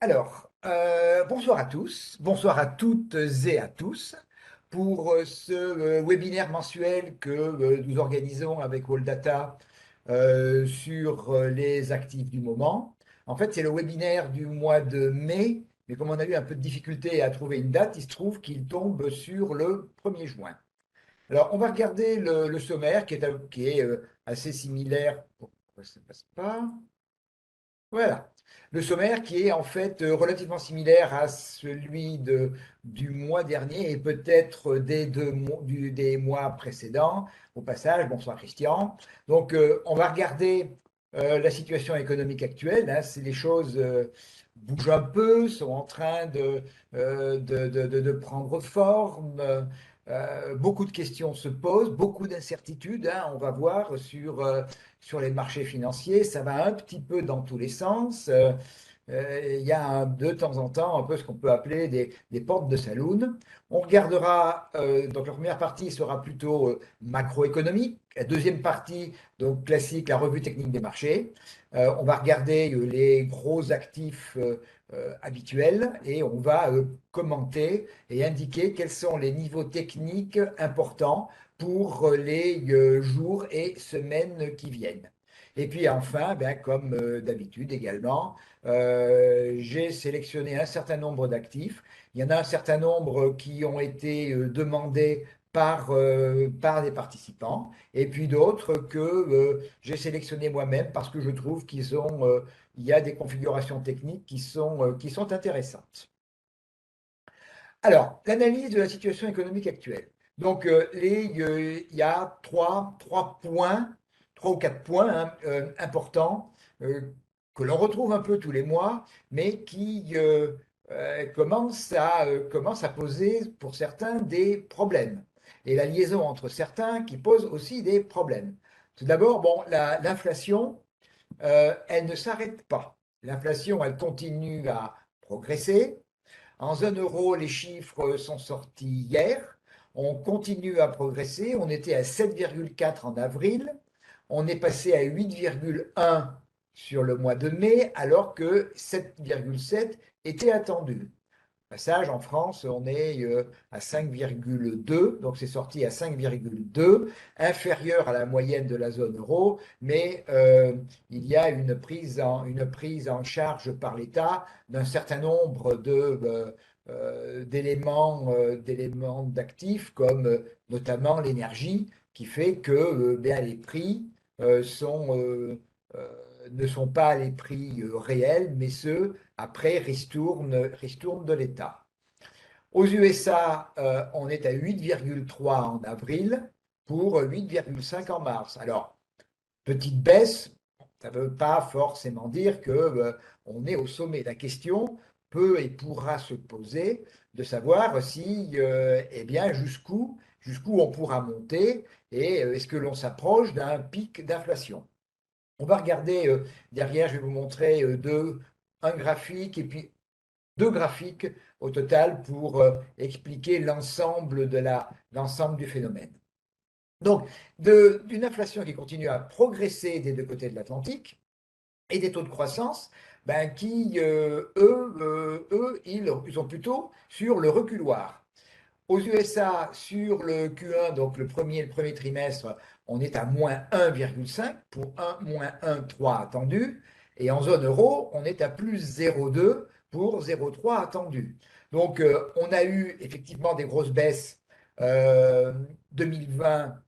Bonsoir à tous, bonsoir à toutes et à tous pour ce webinaire mensuel que nous organisons avec Wall sur les actifs du moment. En fait, c'est le webinaire du mois de mai, mais comme on a eu un peu de difficulté à trouver une date, il se trouve qu'il tombe sur le 1er juin. Alors, on va regarder le sommaire qui est assez similaire. Pourquoi ça ne passe pas? Voilà. Le sommaire qui est en fait relativement similaire à celui du mois dernier et peut-être des mois précédents. Au passage, bonsoir Christian. Donc, on va regarder la situation économique actuelle, hein. Les choses bougent un peu, sont en train de prendre forme. Beaucoup de questions se posent, beaucoup d'incertitudes, hein, on va voir sur les marchés financiers. Ça va un petit peu dans tous les sens. Il y a de temps en temps un peu ce qu'on peut appeler des portes de saloon. On regardera, donc la première partie sera plutôt macroéconomique. La deuxième partie, donc classique, la revue technique des marchés. On va regarder les gros actifs habituels et on va commenter et indiquer quels sont les niveaux techniques importants pour les jours et semaines qui viennent. Et puis enfin, ben, comme d'habitude également, j'ai sélectionné un certain nombre d'actifs. Il y en a un certain nombre qui ont été demandés par des participants, et puis d'autres que j'ai sélectionnés moi-même parce que je trouve il y a des configurations techniques qui sont intéressantes. Alors, l'analyse de la situation économique actuelle. Donc, il y a trois points, trois ou quatre points hein, importants euh, que l'on retrouve un peu tous les mois, mais qui commencent à poser pour certains des problèmes. Et la liaison entre certains qui pose aussi des problèmes. Tout d'abord, bon, l'inflation, elle ne s'arrête pas. L'inflation, elle continue à progresser. En zone euro, les chiffres sont sortis hier. On continue à progresser. On était à 7,4 en avril. On est passé à 8,1 sur le mois de mai, alors que 7,7 était attendu. Passage en France, on est à 5,2, donc c'est sorti à 5,2, inférieur à la moyenne de la zone euro, mais il y a une prise en charge par l'État d'un certain nombre d'éléments d'actifs, comme notamment l'énergie, qui fait que ben, les prix euh, sont, euh, euh, ne sont pas les prix réels, mais ceux après ristourne de l'État. Aux USA, on est à 8,3 en avril pour 8,5 en mars. Alors, petite baisse, ça ne veut pas forcément dire que on est au sommet. La question peut et pourra se poser de savoir si, eh bien, jusqu'où on pourra monter et est-ce que l'on s'approche d'un pic d'inflation. On va regarder derrière, je vais vous montrer un graphique et puis deux graphiques au total pour expliquer l'ensemble du phénomène. Donc, d'une inflation qui continue à progresser des deux côtés de l'Atlantique et des taux de croissance ben, qui, ils sont plutôt sur le reculoir. Aux USA, sur le Q1, donc le premier trimestre, on est à moins 1,5 pour moins 1,3 attendu. Et en zone euro, on est à plus 0,2 pour 0,3 attendu. Donc, on a eu effectivement des grosses baisses 2020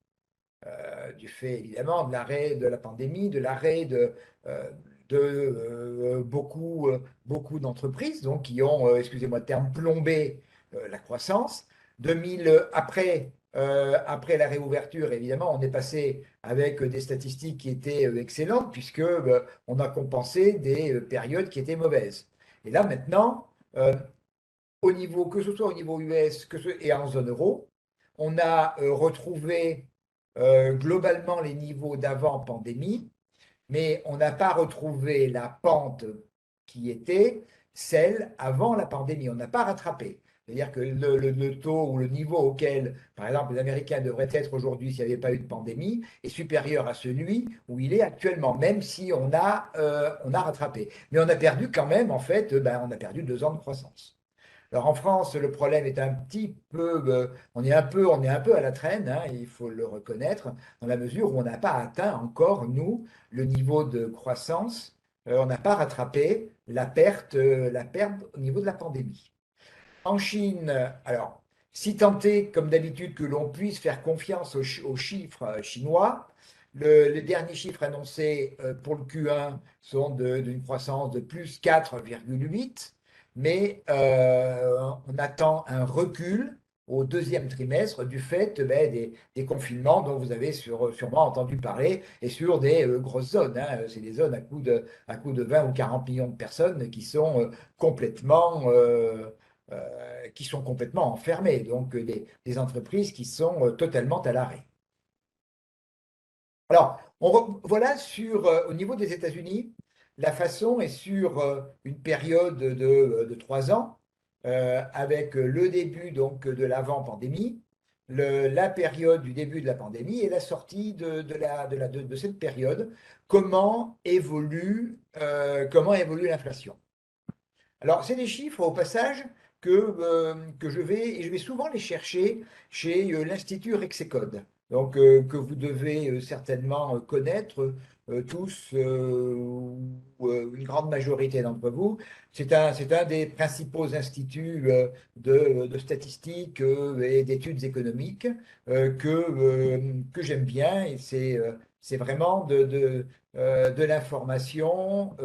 du fait évidemment de l'arrêt de la pandémie, de l'arrêt beaucoup d'entreprises donc, qui ont, excusez-moi le terme, plombé la croissance. Après la réouverture, évidemment, on est passé avec des statistiques qui étaient excellentes puisque on a compensé des périodes qui étaient mauvaises. Et là maintenant, que ce soit au niveau US et en zone euro, on a retrouvé globalement les niveaux d'avant pandémie, mais on n'a pas retrouvé la pente qui était celle avant la pandémie. On n'a pas rattrapé. C'est-à-dire que le taux ou le niveau auquel, par exemple, les Américains devraient être aujourd'hui s'il n'y avait pas eu de pandémie est supérieur à celui où il est actuellement, même si on a rattrapé. Mais on a perdu quand même, en fait, on a perdu 2 ans de croissance. Alors en France, le problème est un petit peu, on est un peu à la traîne, hein, il faut le reconnaître, dans la mesure où on n'a pas atteint encore, nous, le niveau de croissance, on n'a pas rattrapé la perte au niveau de la pandémie. En Chine, alors, si tant est, comme d'habitude, que l'on puisse faire confiance aux chiffres chinois, les derniers chiffres annoncés pour le Q1 sont d'une croissance de plus 4,8, mais on attend un recul au deuxième trimestre du fait des confinements dont vous avez sûrement entendu parler et sur des grosses zones, hein. C'est des zones à coût de 20 ou 40 millions de personnes qui sont qui sont complètement enfermées, donc des entreprises qui sont totalement à l'arrêt. Alors, voilà au niveau des États-Unis, la façon est sur une période de 3 ans, avec le début donc de l'avant-pandémie, la période du début de la pandémie et la sortie de cette période. Comment évolue l'inflation? Alors, c'est des chiffres au passage que je vais souvent les chercher chez l'Institut Rexecode, donc que vous devez certainement connaître tous, ou une grande majorité d'entre vous. C'est un des principaux instituts de statistiques et d'études économiques que j'aime bien, et c'est vraiment de l'information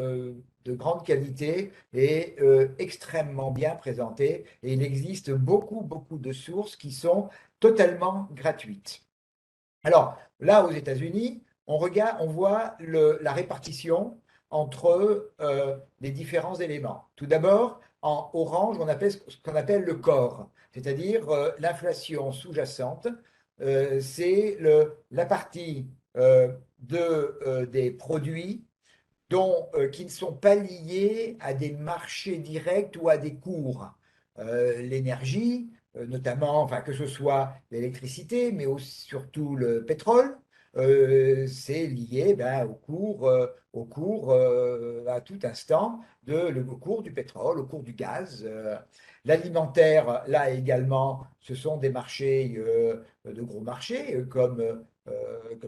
de grande qualité et extrêmement bien présenté. Et il existe beaucoup, beaucoup de sources qui sont totalement gratuites. Alors, là, aux États-Unis, on voit la répartition entre les différents éléments. Tout d'abord, en orange, on appelle ce qu'on appelle le corps, c'est-à-dire l'inflation sous-jacente. C'est la partie des produits qui ne sont pas liés à des marchés directs ou à des cours. L'énergie, notamment, enfin, que ce soit l'électricité, mais aussi, surtout le pétrole, c'est lié au cours à tout instant, au cours du pétrole, au cours du gaz. L'alimentaire, là également, ce sont des marchés, de gros marchés, comme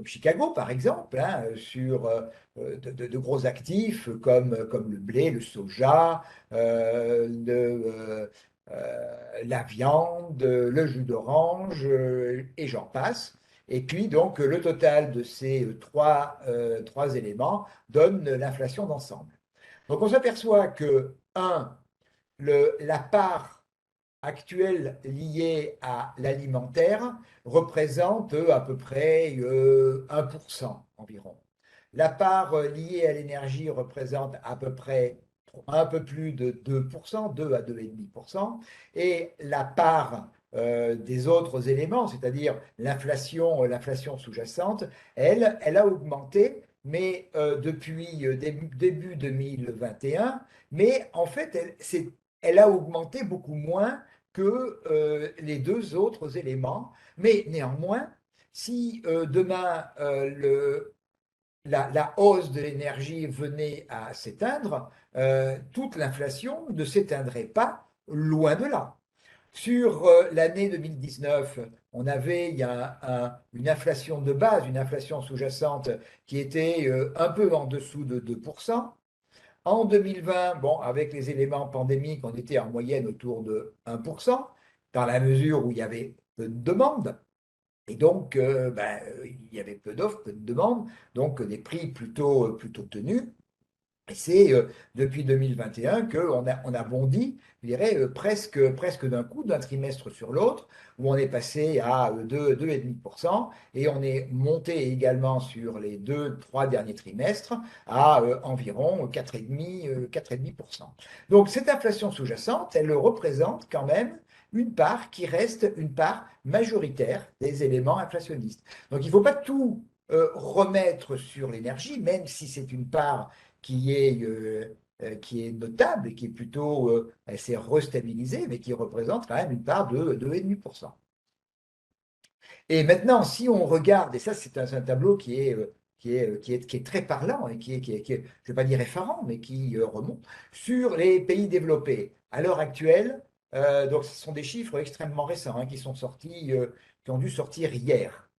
Chicago, par exemple, hein, sur de gros actifs comme le blé, le soja, la viande, le jus d'orange, et j'en passe. Et puis, donc, le total de ces trois éléments donne l'inflation d'ensemble. Donc, on s'aperçoit que, la part actuelle liée à l'alimentaire représente à peu près 1% environ. La part liée à l'énergie représente à peu près un peu plus de 2%, 2 à 2,5%, et la part des autres éléments, c'est-à-dire l'inflation sous-jacente, elle a augmenté, mais depuis début 2021, mais en fait, elle a augmenté beaucoup moins que les deux autres éléments. Mais néanmoins, si demain la hausse de l'énergie venait à s'éteindre, toute l'inflation ne s'éteindrait pas, loin de là. Sur l'année 2019, on avait une inflation de base, une inflation sous-jacente qui était un peu en dessous de 2%. En 2020, bon, avec les éléments pandémiques, on était en moyenne autour de 1%, dans la mesure où il y avait peu de demandes. Et donc, il y avait peu d'offres, peu de demandes, donc des prix plutôt tenus. Et c'est depuis 2021 on a bondi, je dirais, presque d'un coup, d'un trimestre sur l'autre, où on est passé à 2,5%, et on est monté également sur les 2, 3 derniers trimestres à environ 4,5%. Donc cette inflation sous-jacente, elle représente quand même une part qui reste une part majoritaire des éléments inflationnistes. Donc il ne faut pas tout remettre sur l'énergie, même si c'est une part qui est qui est notable et qui est plutôt, elle s'est restabilisée, mais qui représente quand même une part de 2,5%. Et maintenant, si on regarde, et ça c'est un tableau qui est très parlant et je ne vais pas dire effarant, mais qui remonte sur les pays développés. À l'heure actuelle, donc ce sont des chiffres extrêmement récents qui sont sortis, qui ont dû sortir hier.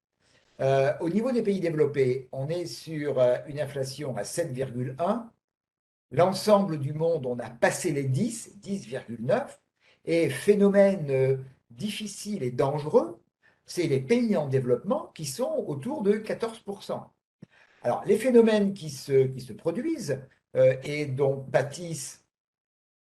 Au niveau des pays développés, on est sur une inflation à 7,1. L'ensemble du monde, on a passé les 10, 10,9. Et phénomène difficile et dangereux, c'est les pays en développement qui sont autour de 14%. Alors, les phénomènes qui se produisent et dont pâtissent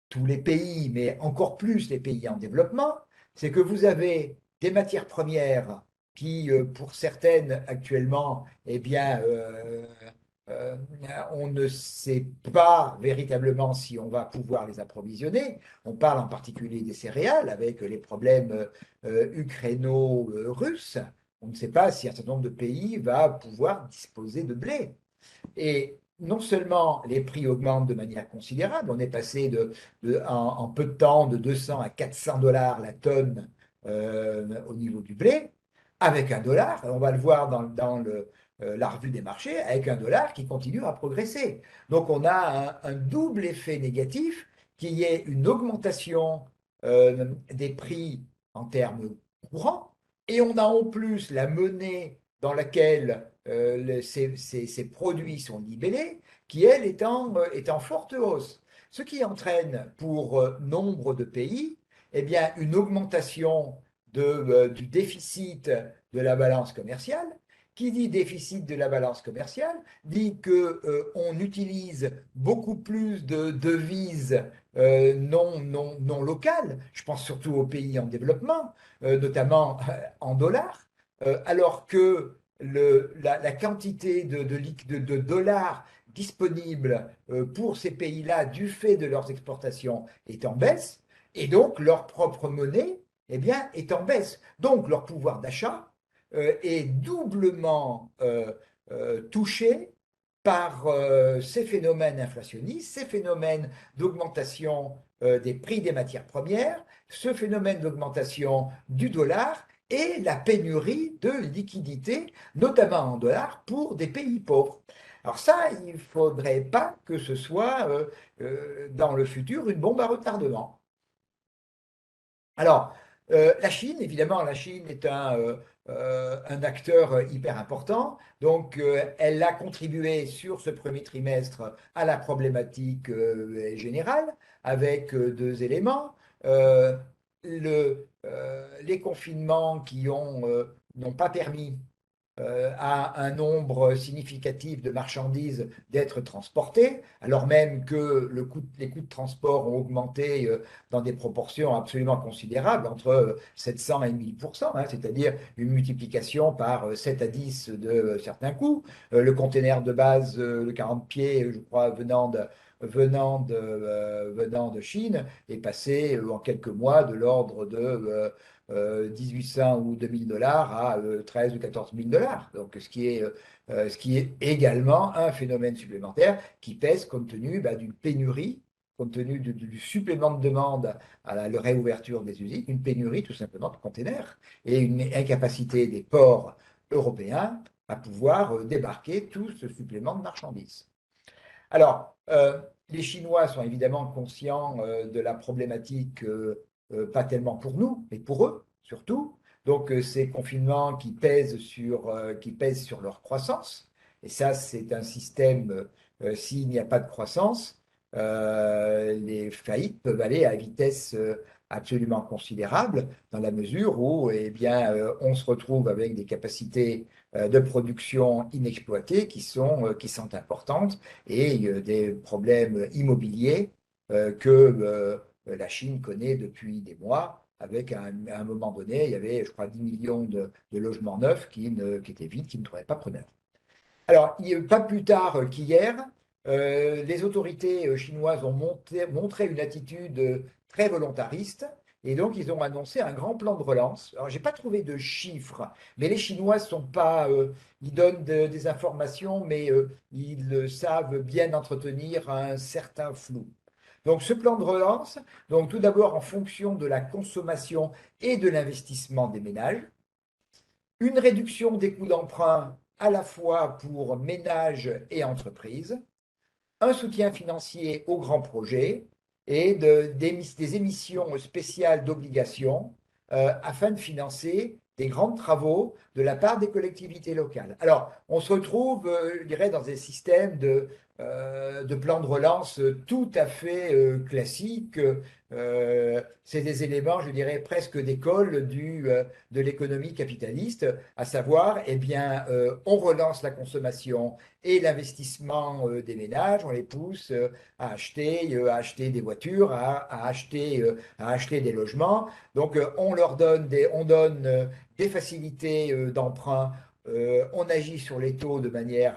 tous les pays, mais encore plus les pays en développement, c'est que vous avez des matières premières qui, pour certaines actuellement, eh bien, euh, on ne sait pas véritablement si on va pouvoir les approvisionner. On parle en particulier des céréales avec les problèmes ukraino-russes. On ne sait pas si un certain nombre de pays va pouvoir disposer de blé. Et non seulement les prix augmentent de manière considérable, on est passé en peu de temps de 200 à 400 dollars la tonne au niveau du blé, avec un dollar, on va le voir la revue des marchés, avec un dollar qui continue à progresser. Donc on a un double effet négatif qui est une augmentation des prix en termes courants, et on a en plus la monnaie dans laquelle ces produits sont libellés, qui, elle, est en forte hausse. Ce qui entraîne pour nombre de pays eh bien, une augmentation du déficit de la balance commerciale. Qui dit déficit de la balance commerciale dit qu'on utilise beaucoup plus de devises non locales. Je pense surtout aux pays en développement, notamment en dollars, alors que la quantité de dollars disponibles pour ces pays-là du fait de leurs exportations est en baisse, et donc leur propre monnaie eh bien, est en baisse. Donc leur pouvoir d'achat est doublement touché par ces phénomènes inflationnistes, ces phénomènes d'augmentation des prix des matières premières, ce phénomène d'augmentation du dollar et la pénurie de liquidités, notamment en dollars, pour des pays pauvres. Alors ça, il ne faudrait pas que ce soit dans le futur une bombe à retardement. Alors, la Chine, évidemment, la Chine est un acteur hyper important. Donc, elle a contribué sur ce premier trimestre à la problématique générale avec deux éléments. Euh, les confinements qui n'ont pas permis à un nombre significatif de marchandises d'être transportées, alors même que les coûts de transport ont augmenté dans des proportions absolument considérables, entre 700 et 1000%, c'est-à-dire une multiplication par 7 à 10 de certains coûts. Le container de base, le 40 pieds, je crois, venant de Chine, est passé en quelques mois de l'ordre de 1800 ou 2000 dollars à 13 ou 14 000 dollars. Donc, ce qui est également un phénomène supplémentaire qui pèse compte tenu d'une pénurie, compte tenu du supplément de demande à la réouverture des usines, une pénurie tout simplement de containers et une incapacité des ports européens à pouvoir débarquer tout ce supplément de marchandises. Alors, les Chinois sont évidemment conscients de la problématique, pas tellement pour nous, mais pour eux surtout. Donc, ces confinements qui pèsent sur leur croissance. Et ça, c'est un système, s'il n'y a pas de croissance, les faillites peuvent aller à vitesse absolument considérable, dans la mesure où eh bien, on se retrouve avec des capacités de production inexploitées qui sont importantes et des problèmes immobiliers que la Chine connaît depuis des mois, avec à un moment donné, il y avait, je crois, 10 millions de logements neufs qui étaient vides, qui ne trouvaient pas preneur. Alors, pas plus tard qu'hier, les autorités chinoises ont montré une attitude très volontariste Et donc, ils ont annoncé un grand plan de relance. Alors, j'ai pas trouvé de chiffres, mais les Chinois sont pas, ils donnent des informations, mais ils savent bien entretenir un certain flou. Donc, ce plan de relance, donc tout d'abord en fonction de la consommation et de l'investissement des ménages, une réduction des coûts d'emprunt à la fois pour ménages et entreprises, un soutien financier aux grands projets et des émissions spéciales d'obligations afin de financer des grands travaux de la part des collectivités locales. Alors, on se retrouve, je dirais, dans des systèmes de plans de relance tout à fait classiques. C'est des éléments, je dirais, presque d'école de l'économie capitaliste, à savoir, eh bien, on relance la consommation et l'investissement des ménages, on les pousse à acheter des voitures, à acheter des logements. Donc, on leur donne on donne des facilités d'emprunt, on agit sur les taux de manière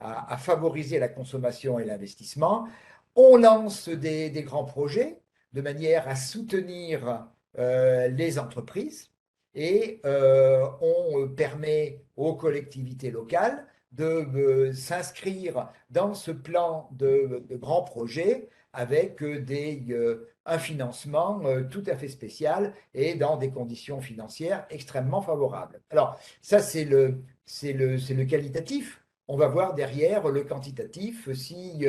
à favoriser la consommation et l'investissement. On lance des grands projets de manière à soutenir les entreprises et on permet aux collectivités locales de s'inscrire dans ce plan de grands projets avec un financement tout à fait spécial et dans des conditions financières extrêmement favorables. Alors, ça, c'est le qualitatif. On va voir derrière le quantitatif si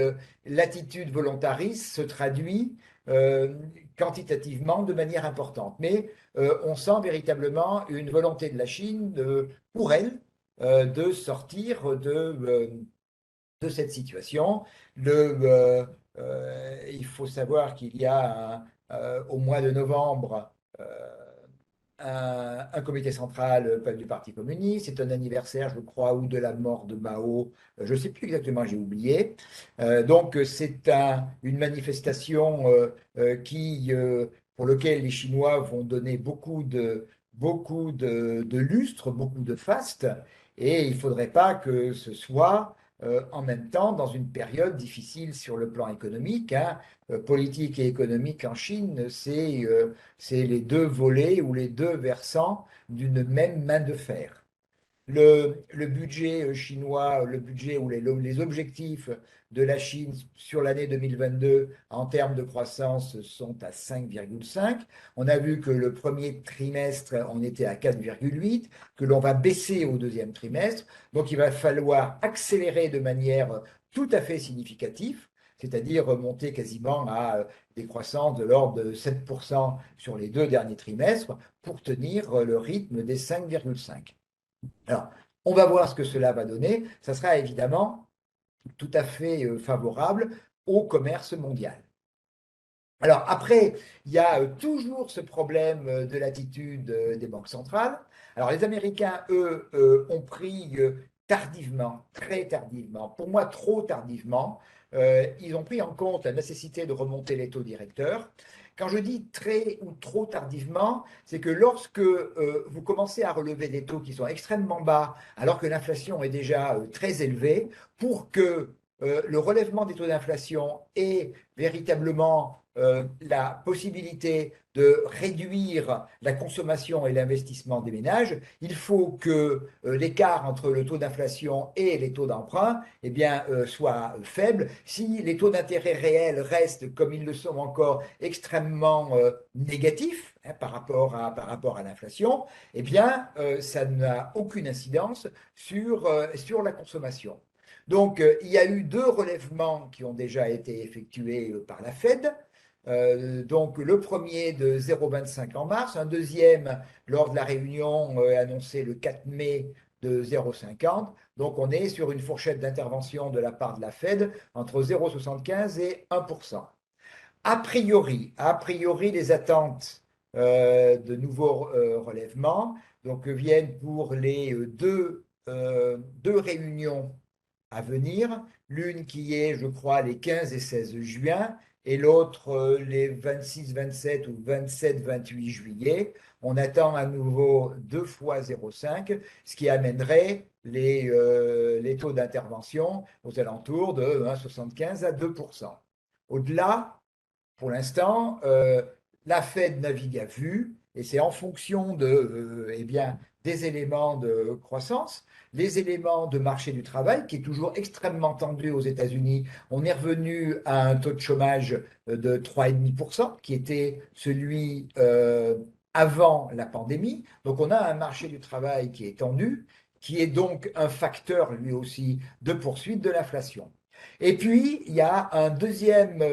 l'attitude volontariste se traduit euh, quantitativement de manière importante. Mais on sent véritablement une volonté de la Chine pour elle de sortir de cette situation. Il faut savoir qu'il y a au mois de novembre un comité central du Parti communiste. C'est un anniversaire, je crois, ou de la mort de Mao. Je ne sais plus exactement, j'ai oublié. Donc, c'est une manifestation pour laquelle les Chinois vont donner beaucoup de lustre, beaucoup de faste. Et il ne faudrait pas que ce soit en même temps dans une période difficile sur le plan économique, hein. Politique et économique en Chine, c'est les deux volets ou les deux versants d'une même main de fer. Le budget chinois, le budget ou les objectifs de la Chine sur l'année 2022 en termes de croissance sont à 5,5. On a vu que le premier trimestre, on était à 4,8, que l'on va baisser au deuxième trimestre. Donc, il va falloir accélérer de manière tout à fait significative, c'est-à-dire remonter quasiment à des croissances de l'ordre de 7% sur les deux derniers trimestres pour tenir le rythme des 5,5. Alors, on va voir ce que cela va donner. Ça sera évidemment tout à fait favorable au commerce mondial. Alors après, il y a toujours ce problème de l'attitude des banques centrales. Alors les Américains, eux, ont pris tardivement, très tardivement, pour moi trop tardivement, ils ont pris en compte la nécessité de remonter les taux directeurs. Quand je dis très ou trop tardivement, c'est que lorsque vous commencez à relever des taux qui sont extrêmement bas, alors que l'inflation est déjà très élevée, pour que le relèvement des taux d'inflation ait véritablement la possibilité de réduire la consommation et l'investissement des ménages, il faut que l'écart entre le taux d'inflation et les taux d'emprunt eh bien, soit faible. Si les taux d'intérêt réels restent, comme ils le sont encore, extrêmement négatifs hein, par rapport à l'inflation, eh bien, ça n'a aucune incidence sur la consommation. Donc, il y a eu deux relèvements qui ont déjà été effectués par la Fed. Donc le premier de 0,25 en mars, un deuxième lors de la réunion annoncée le 4 mai de 0,50. Donc on est sur une fourchette d'intervention de la part de la Fed entre 0,75 et 1%. A priori les attentes de nouveaux relèvements donc, viennent pour les deux réunions à venir, l'une qui est, je crois, les 15 et 16 juin, et l'autre les 26, 27 ou 27, 28 juillet. On attend à nouveau 2 fois 0,5, ce qui amènerait les taux d'intervention aux alentours de 1,75 à 2%. Au-delà, pour l'instant, la Fed navigue à vue et c'est en fonction eh bien, des éléments de croissance, les éléments de marché du travail qui est toujours extrêmement tendu aux États-Unis. On est revenu à un taux de chômage de 3,5% qui était celui avant la pandémie. Donc on a un marché du travail qui est tendu, qui est donc un facteur lui aussi de poursuite de l'inflation. Et puis, il y a un deuxième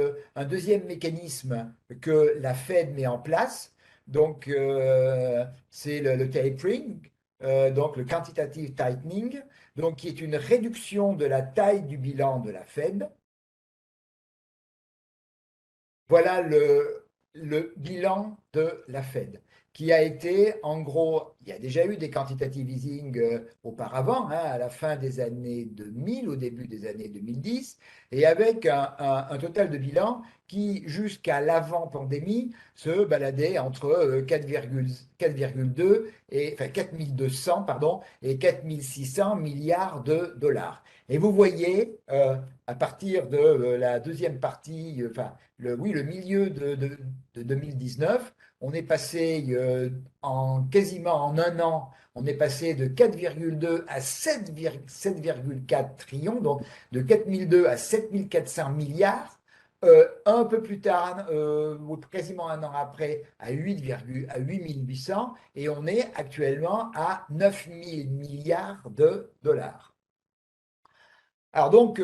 mécanisme que la Fed met en place, donc c'est le tapering, donc le quantitative tightening, donc qui est une réduction de la taille du bilan de la Fed. Voilà le bilan de la Fed, qui a été, en gros, il y a déjà eu des quantitative easing auparavant, hein, à la fin des années 2000, au début des années 2010, et avec un total de bilan qui, jusqu'à l'avant-pandémie, se baladait entre 4,2 et, enfin 4200, pardon, et 4600 milliards de dollars. Et vous voyez, à partir de la deuxième partie, enfin, oui, le milieu de 2019, on est passé quasiment en un an, on est passé de 4,2 à 7,4 trillions, donc de 4002 à 7400 milliards. Un peu plus tard, quasiment un an après, à 8,800, et on est actuellement à 9000 milliards de dollars. Alors donc,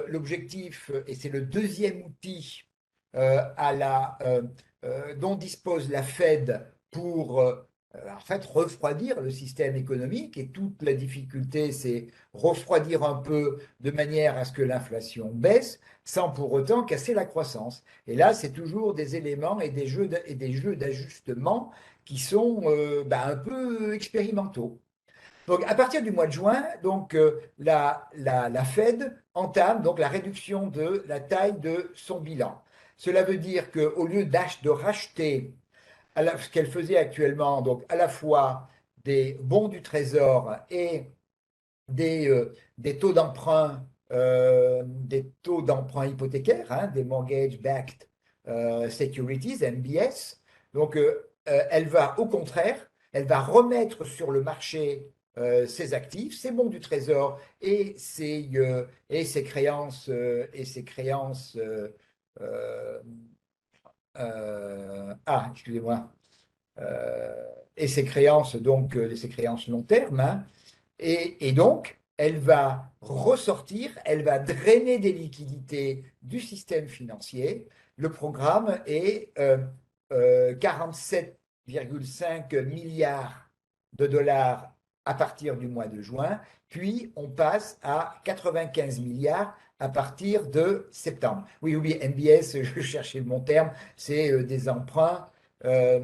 l'objectif, et c'est le deuxième outil dont dispose la Fed pour en fait refroidir le système économique, et toute la difficulté, c'est refroidir un peu de manière à ce que l'inflation baisse sans pour autant casser la croissance. Et là, c'est toujours des éléments et des jeux d'ajustement qui sont un peu expérimentaux. Donc, à partir du mois de juin, donc, la Fed entame donc la réduction de la taille de son bilan. Cela veut dire qu'au lieu de racheter ce qu'elle faisait actuellement, donc à la fois des bons du Trésor et des taux d'emprunt, hypothécaires, hein, des mortgage-backed securities, MBS. Donc, elle va au contraire, elle va remettre sur le marché ses actifs, ses bons du Trésor et ses créances, euh, excusez-moi, et ses créances, donc ses créances long terme, hein. Et donc, elle va ressortir, elle va drainer des liquidités du système financier. Le programme est 47,5 milliards de dollars à partir du mois de juin, puis on passe à 95 milliards à partir de septembre. Oui, oui, MBS, je cherchais le bon terme, c'est des emprunts, euh,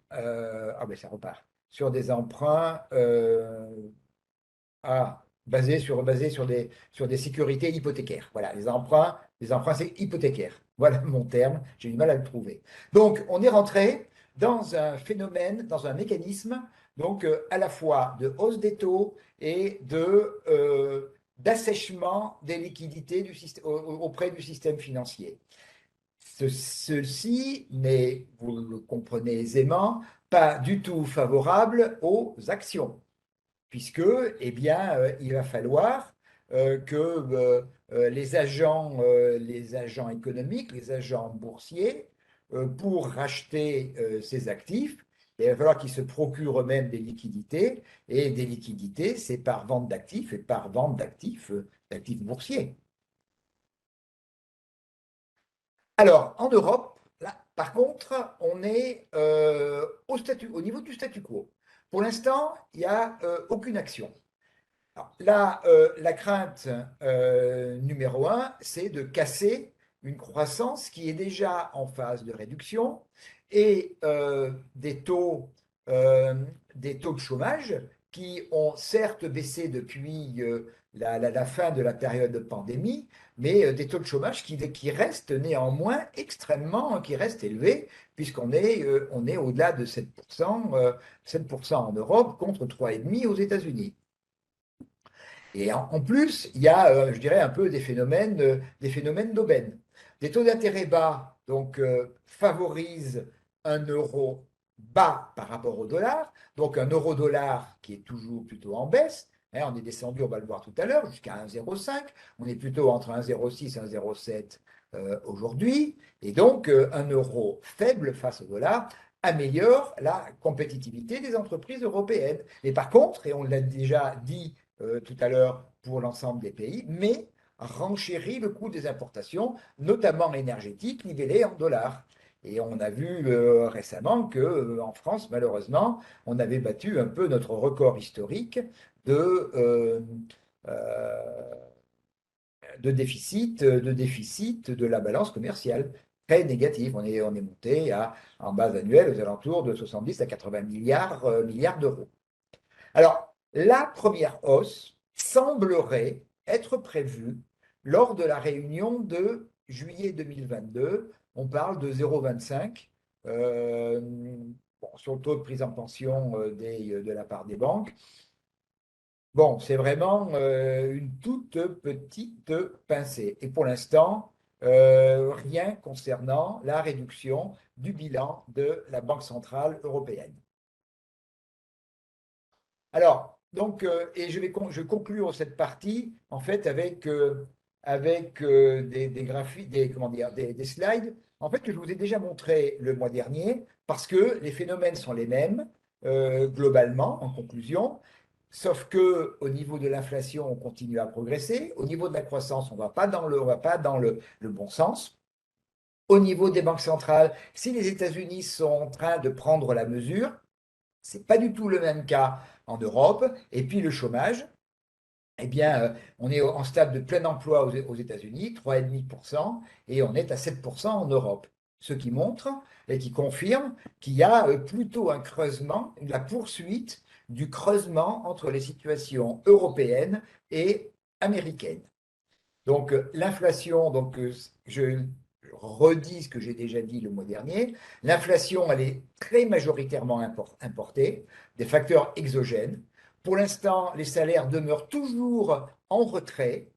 ben ça repart, sur des emprunts basés sur des sécurités hypothécaires. Voilà, les emprunts, c'est hypothécaire. Voilà mon terme, j'ai du mal à le trouver. Donc, on est rentré dans un phénomène, dans un mécanisme, donc à la fois de hausse des taux et d'assèchement des liquidités auprès du système financier. Ceci n'est, vous le comprenez aisément, pas du tout favorable aux actions puisque, eh bien, il va falloir que les agents économiques, les agents boursiers, pour racheter ces actifs, il va falloir qu'ils se procurent eux-mêmes des liquidités, et des liquidités, c'est par vente d'actifs et par vente d'actifs boursiers. Alors, en Europe, là, par contre, on est au niveau du statu quo. Pour l'instant, il n'y a aucune action. Alors, là, la crainte numéro un, c'est de casser une croissance qui est déjà en phase de réduction et euh, des taux de chômage qui ont certes baissé depuis la fin de la période de pandémie, mais des taux de chômage qui restent néanmoins qui restent élevés, puisqu'on est au-delà de 7%, 7% en Europe contre 3,5% aux États-Unis. Et en plus, il y a, je dirais, un peu des phénomènes d'aubaine. Des taux d'intérêt bas, donc, favorisent un euro bas par rapport au dollar, donc un euro-dollar qui est toujours plutôt en baisse. On est descendu, on va le voir tout à l'heure, jusqu'à 1,05. On est plutôt entre 1,06 et 1,07 aujourd'hui. Et donc, un euro faible face au dollar améliore la compétitivité des entreprises européennes. Et par contre, et on l'a déjà dit tout à l'heure pour l'ensemble des pays, mais renchérit le coût des importations, notamment énergétiques, nivellées en dollars. Et on a vu récemment qu'en France, malheureusement, on avait battu un peu notre record historique de, euh, euh, de déficit de la balance commerciale. Très négatif. On est monté en base annuelle aux alentours de 70 à 80 milliards d'euros. Alors, la première hausse semblerait être prévue lors de la réunion de juillet 2022. On parle de 0,25 bon, sur le taux de prise en pension de la part des banques. Bon, c'est vraiment une toute petite pincée. Et pour l'instant, rien concernant la réduction du bilan de la Banque centrale européenne. Alors, donc, et je vais conclure cette partie en fait avec des graphiques, comment dire, des slides en fait que je vous ai déjà montré le mois dernier parce que les phénomènes sont les mêmes globalement en conclusion, sauf que au niveau de l'inflation, on continue à progresser, au niveau de la croissance, on va pas dans le bon sens. Au niveau des banques centrales, si les États-Unis sont en train de prendre la mesure, c'est pas du tout le même cas en Europe. Et puis le chômage, eh bien, on est en stade de plein emploi aux États-Unis, 3,5%, et on est à 7% en Europe. Ce qui montre et qui confirme qu'il y a plutôt un creusement, la poursuite du creusement entre les situations européennes et américaines. Donc, l'inflation, donc, je redis ce que j'ai déjà dit le mois dernier, l'inflation, elle est très majoritairement importée, des facteurs exogènes. Pour l'instant, les salaires demeurent toujours en retrait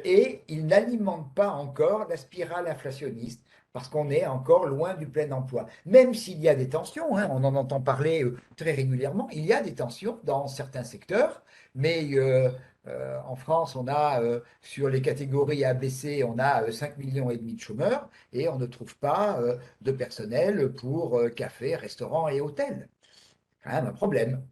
et ils n'alimentent pas encore la spirale inflationniste parce qu'on est encore loin du plein emploi. Même s'il y a des tensions, hein, on en entend parler très régulièrement, il y a des tensions dans certains secteurs, mais en France, on a sur les catégories ABC, on a 5,5 millions de chômeurs et on ne trouve pas de personnel pour café, restaurants et hôtels. C'est quand même un problème.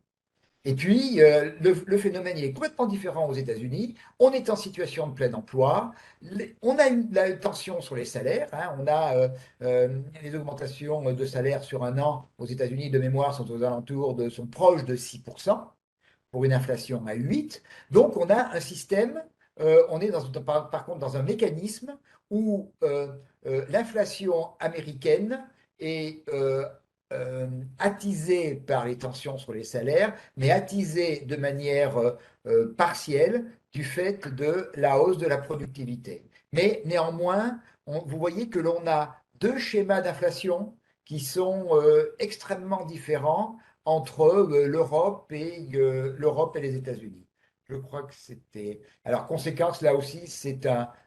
Et puis, le phénomène il est complètement différent aux États-Unis. On est en situation de plein emploi. On a la tension sur les salaires, hein. On a les augmentations de salaires sur un an aux États-Unis de mémoire sont proches de 6% pour une inflation à 8. Donc, on a un système, on est par contre dans un mécanisme où l'inflation américaine est attisée par les tensions sur les salaires, mais attisée de manière partielle du fait de la hausse de la productivité. Mais néanmoins, vous voyez que l'on a deux schémas d'inflation qui sont extrêmement différents entre l'Europe et les États-Unis. Je crois que c'était. Alors, conséquence, là aussi, c'est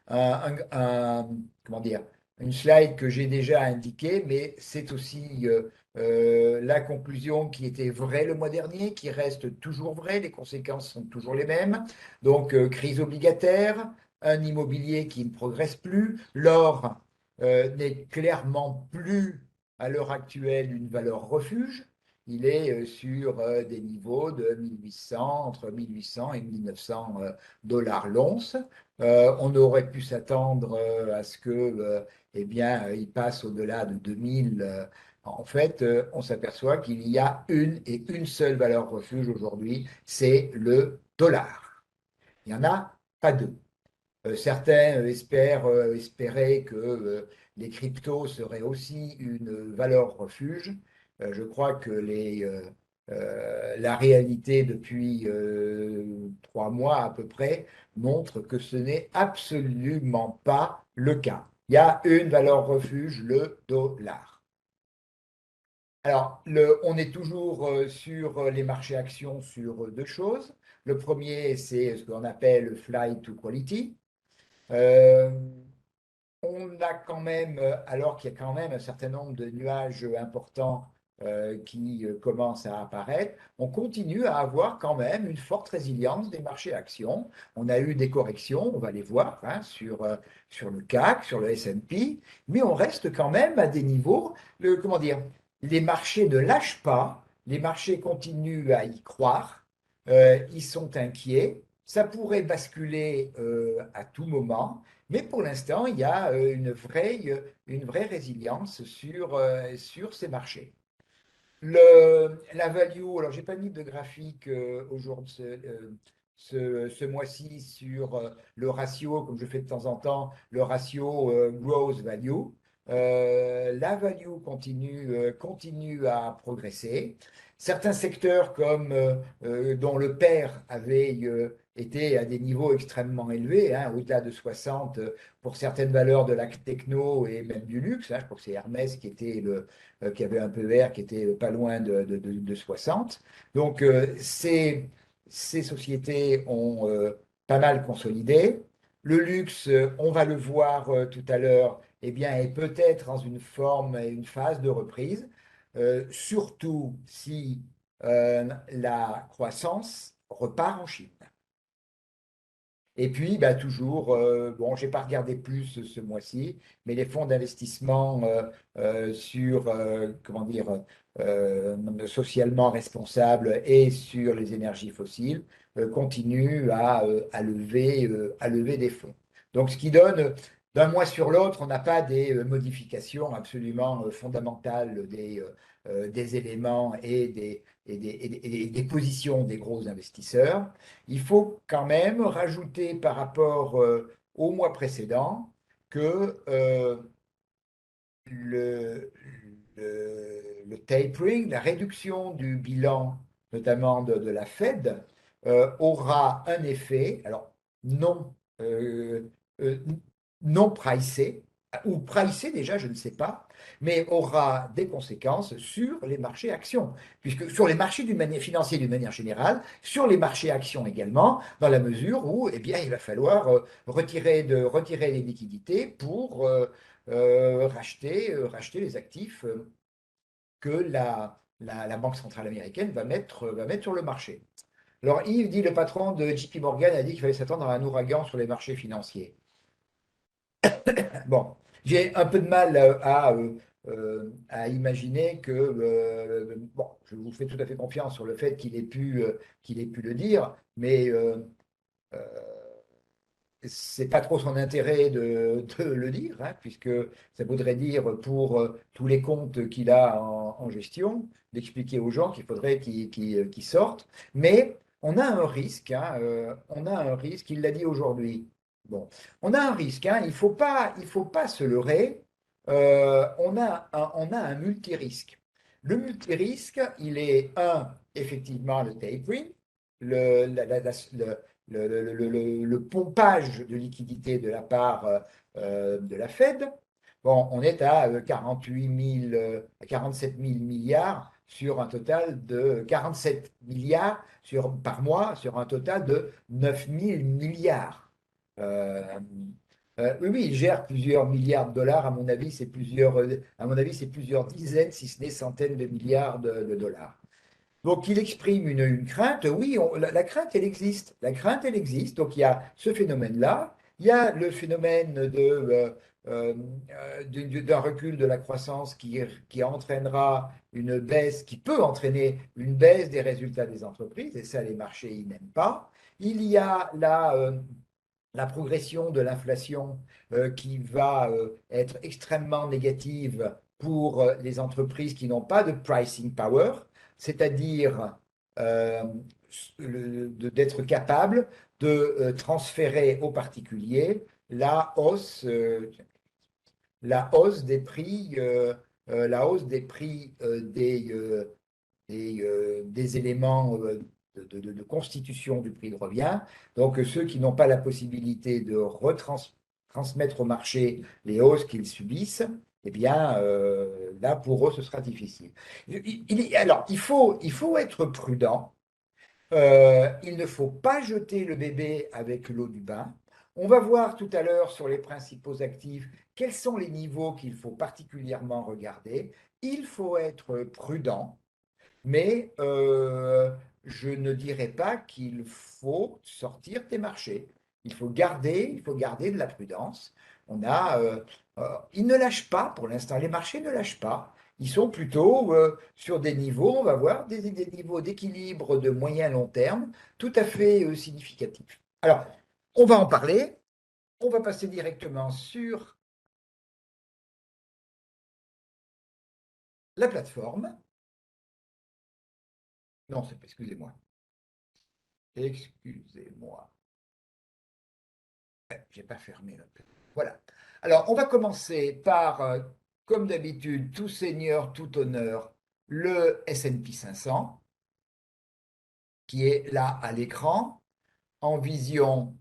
comment dire, une slide que j'ai déjà indiquée, mais c'est aussi la conclusion qui était vraie le mois dernier, qui reste toujours vraie, les conséquences sont toujours les mêmes. Donc, crise obligataire, un immobilier qui ne progresse plus, l'or n'est clairement plus à l'heure actuelle une valeur refuge. Il est sur des niveaux de 1800, entre 1800 et 1900 dollars l'once. On aurait pu s'attendre à ce que, eh bien, il passe au-delà de 2000. En fait, on s'aperçoit qu'il y a une et une seule valeur refuge aujourd'hui, c'est le dollar. Il n'y en a pas deux. Certains espéraient que les cryptos seraient aussi une valeur refuge. Je crois que la réalité depuis 3 mois à peu près montre que ce n'est absolument pas le cas. Il y a une valeur refuge, le dollar. Alors, on est toujours sur les marchés actions sur deux choses. Le premier, c'est ce qu'on appelle flight to quality. Euh, on a quand même, alors qu'il y a quand même un certain nombre de nuages importants qui commencent à apparaître, on continue à avoir quand même une forte résilience des marchés actions. On a eu des corrections, on va les voir, hein, sur le CAC, sur le S&P, mais on reste quand même à des niveaux, comment dire, les marchés ne lâchent pas, les marchés continuent à y croire, ils sont inquiets, ça pourrait basculer à tout moment. Mais pour l'instant, il y a une vraie résilience sur ces marchés. La value, alors j'ai pas mis de graphique aujourd'hui, ce mois-ci sur le ratio, comme je fais de temps en temps, le ratio growth value. La value continue à progresser. Certains secteurs comme dont le pair avait été à des niveaux extrêmement élevés, hein, au-delà de 60 pour certaines valeurs de la techno et même du luxe, hein, je crois que c'est Hermès qui était qui avait un PER qui était pas loin de 60. Donc, ces sociétés ont pas mal consolidé. Le luxe, on va le voir tout à l'heure, eh bien, est peut-être dans une forme, une phase de reprise, surtout si la croissance repart en Chine. Et puis, bah, toujours, bon, je n'ai pas regardé plus ce mois-ci, mais les fonds d'investissement sur, comment dire, socialement responsables et sur les énergies fossiles continuent à lever des fonds. Donc, ce qui donne, d'un mois sur l'autre, on n'a pas des modifications absolument fondamentales des éléments et des positions des gros investisseurs. Il faut quand même rajouter par rapport au mois précédent que le, le tapering, la réduction du bilan, notamment de la Fed, aura un effet, alors non, euh, non pricé, ou pricé déjà, je ne sais pas, mais aura des conséquences sur les marchés actions, puisque sur les marchés financiers d'une manière générale, sur les marchés actions également, dans la mesure où eh bien, il va falloir retirer les liquidités pour racheter les actifs que la Banque centrale américaine va mettre sur le marché. Alors Yves dit, le patron de JP Morgan a dit qu'il fallait s'attendre à un ouragan sur les marchés financiers. Bon, j'ai un peu de mal à imaginer que, bon, je vous fais tout à fait confiance sur le fait qu'il ait pu le dire, mais euh, c'est pas trop son intérêt de le dire, hein, puisque ça voudrait dire pour tous les comptes qu'il a en gestion, d'expliquer aux gens qu'il faudrait qu'ils sortent. Mais on a un risque, hein, on a un risque, il l'a dit aujourd'hui. Bon, on a un risque, hein, il faut pas se leurrer. On a un multirisque. Le multirisque, il est effectivement le tapering, le, la- la- la- le pompage de liquidité de la part de la Fed. Bon, on est à 47 000 milliards sur un total de 47 milliards par mois sur un total de 9 000 milliards. Euh, oui, oui, il gère plusieurs milliards de dollars. À mon avis, c'est plusieurs dizaines, si ce n'est centaines de milliards de dollars. Donc, il exprime une crainte. Oui, la crainte, elle existe. La crainte, elle existe. Donc, il y a ce phénomène-là. Il y a le phénomène euh, d'un recul de la croissance qui entraînera une baisse, qui peut entraîner une baisse des résultats des entreprises. Et ça, les marchés, ils n'aiment pas. Il y a la progression de l'inflation qui va être extrêmement négative pour les entreprises qui n'ont pas de pricing power, c'est-à-dire euh, d'être capable de transférer aux particuliers la hausse des prix, des éléments de constitution du prix de revient. Donc, ceux qui n'ont pas la possibilité de retransmettre au marché les hausses qu'ils subissent, eh bien, là, pour eux, ce sera difficile. Alors, il faut être prudent. Il ne faut pas jeter le bébé avec l'eau du bain. On va voir tout à l'heure sur les principaux actifs quels sont les niveaux qu'il faut particulièrement regarder. Il faut être prudent, mais je ne dirais pas qu'il faut sortir des marchés. Il faut garder de la prudence. Ils ne lâchent pas pour l'instant, les marchés ne lâchent pas. Ils sont plutôt sur des niveaux, on va voir, des niveaux d'équilibre de moyen long terme tout à fait significatifs. Alors, on va en parler. On va passer directement sur la plateforme. Non, excusez-moi. Excusez-moi. J'ai pas fermé la plateforme. Voilà. Alors, on va commencer par, comme d'habitude, tout seigneur, tout honneur, le S&P 500, qui est là à l'écran, en vision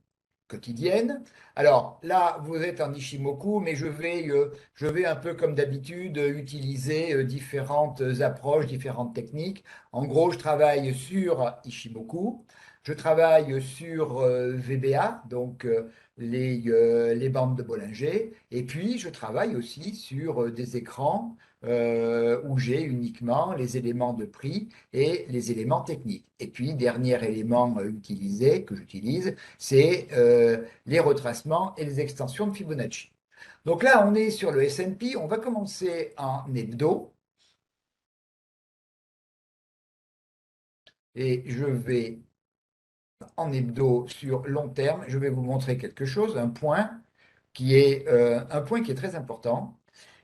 quotidienne. Alors là, vous êtes en Ishimoku, mais je vais un peu comme d'habitude utiliser différentes approches, différentes techniques. En gros, je travaille sur Ishimoku, je travaille sur VBA, donc les bandes de Bollinger, et puis je travaille aussi sur des écrans où j'ai uniquement les éléments de prix et les éléments techniques. Et puis, dernier élément que j'utilise, c'est les retracements et les extensions de Fibonacci. Donc là, on est sur le S&P. On va commencer en hebdo. Et je vais en hebdo sur long terme. Je vais vous montrer quelque chose, un point qui est très important.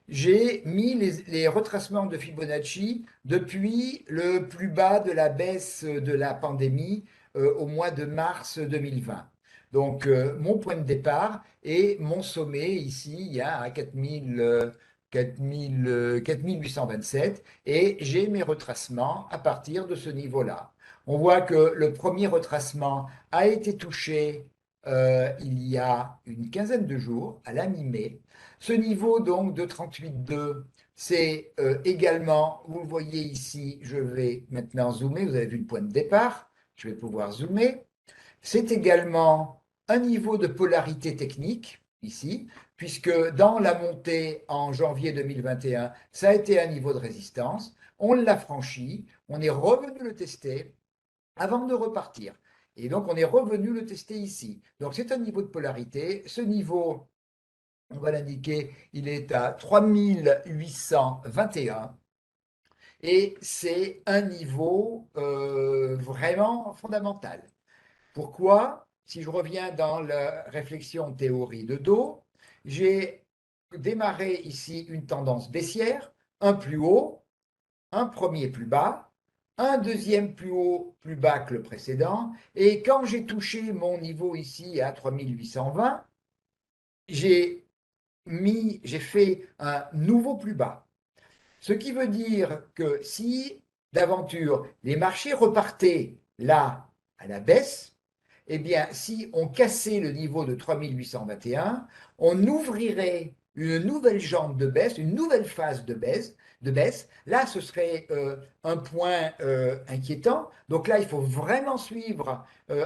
J'ai mis les retracements de Fibonacci depuis le plus bas de la baisse de la pandémie au mois de mars 2020. Donc, mon point de départ et mon sommet ici, il y a à 4827 et j'ai mes retracements à partir de ce niveau-là. On voit que le premier retracement a été touché il y a une quinzaine de jours, à la mi-mai. Ce niveau donc de 38,2, c'est également, vous le voyez ici, je vais maintenant zoomer, vous avez vu le point de départ, je vais pouvoir zoomer. C'est également un niveau de polarité technique, ici, puisque dans la montée en janvier 2021, ça a été un niveau de résistance, on l'a franchi, on est revenu le tester avant de repartir. Et donc, on est revenu le tester ici. Donc, c'est un niveau de polarité. Ce niveau, on va l'indiquer, il est à 3821 et c'est un niveau vraiment fondamental. Pourquoi? Si je reviens dans la réflexion théorie de dos, j'ai démarré ici une tendance baissière, un plus haut, un premier plus bas, un deuxième plus haut, plus bas que le précédent, et quand j'ai touché mon niveau ici à 3820, j'ai j'ai fait un nouveau plus bas. Ce qui veut dire que si d'aventure les marchés repartaient là à la baisse, eh bien, si on cassait le niveau de 3821, on ouvrirait une nouvelle jambe de baisse, une nouvelle phase de baisse. Là, ce serait un point inquiétant. Donc là, il faut vraiment suivre,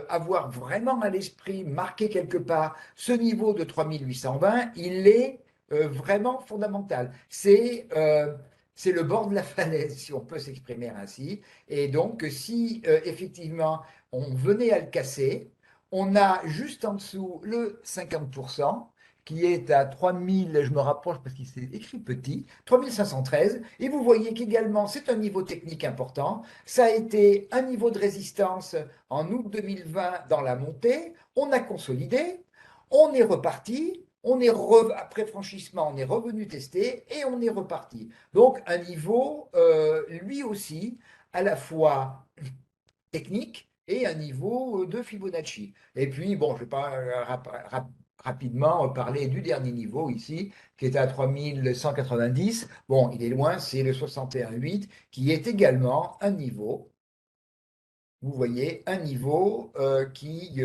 avoir vraiment à l'esprit, marquer quelque part ce niveau de 3820, il est vraiment fondamental. C'est le bord de la falaise, si on peut s'exprimer ainsi. Et donc, si effectivement on venait à le casser, on a juste en dessous le 50% qui est à 3000, je me rapproche parce qu'il s'est écrit petit, 3513. Et vous voyez qu'également, c'est un niveau technique important. Ça a été un niveau de résistance en août 2020 dans la montée. On a consolidé, on est reparti. Après franchissement, on est revenu tester et on est reparti. Donc, un niveau, lui aussi, à la fois technique et un niveau de Fibonacci. Et puis, bon, je ne vais pas rapidement parler du dernier niveau ici, qui est à 3190. Bon, il est loin, c'est le 61,8, qui est également un niveau, vous voyez, un niveau qui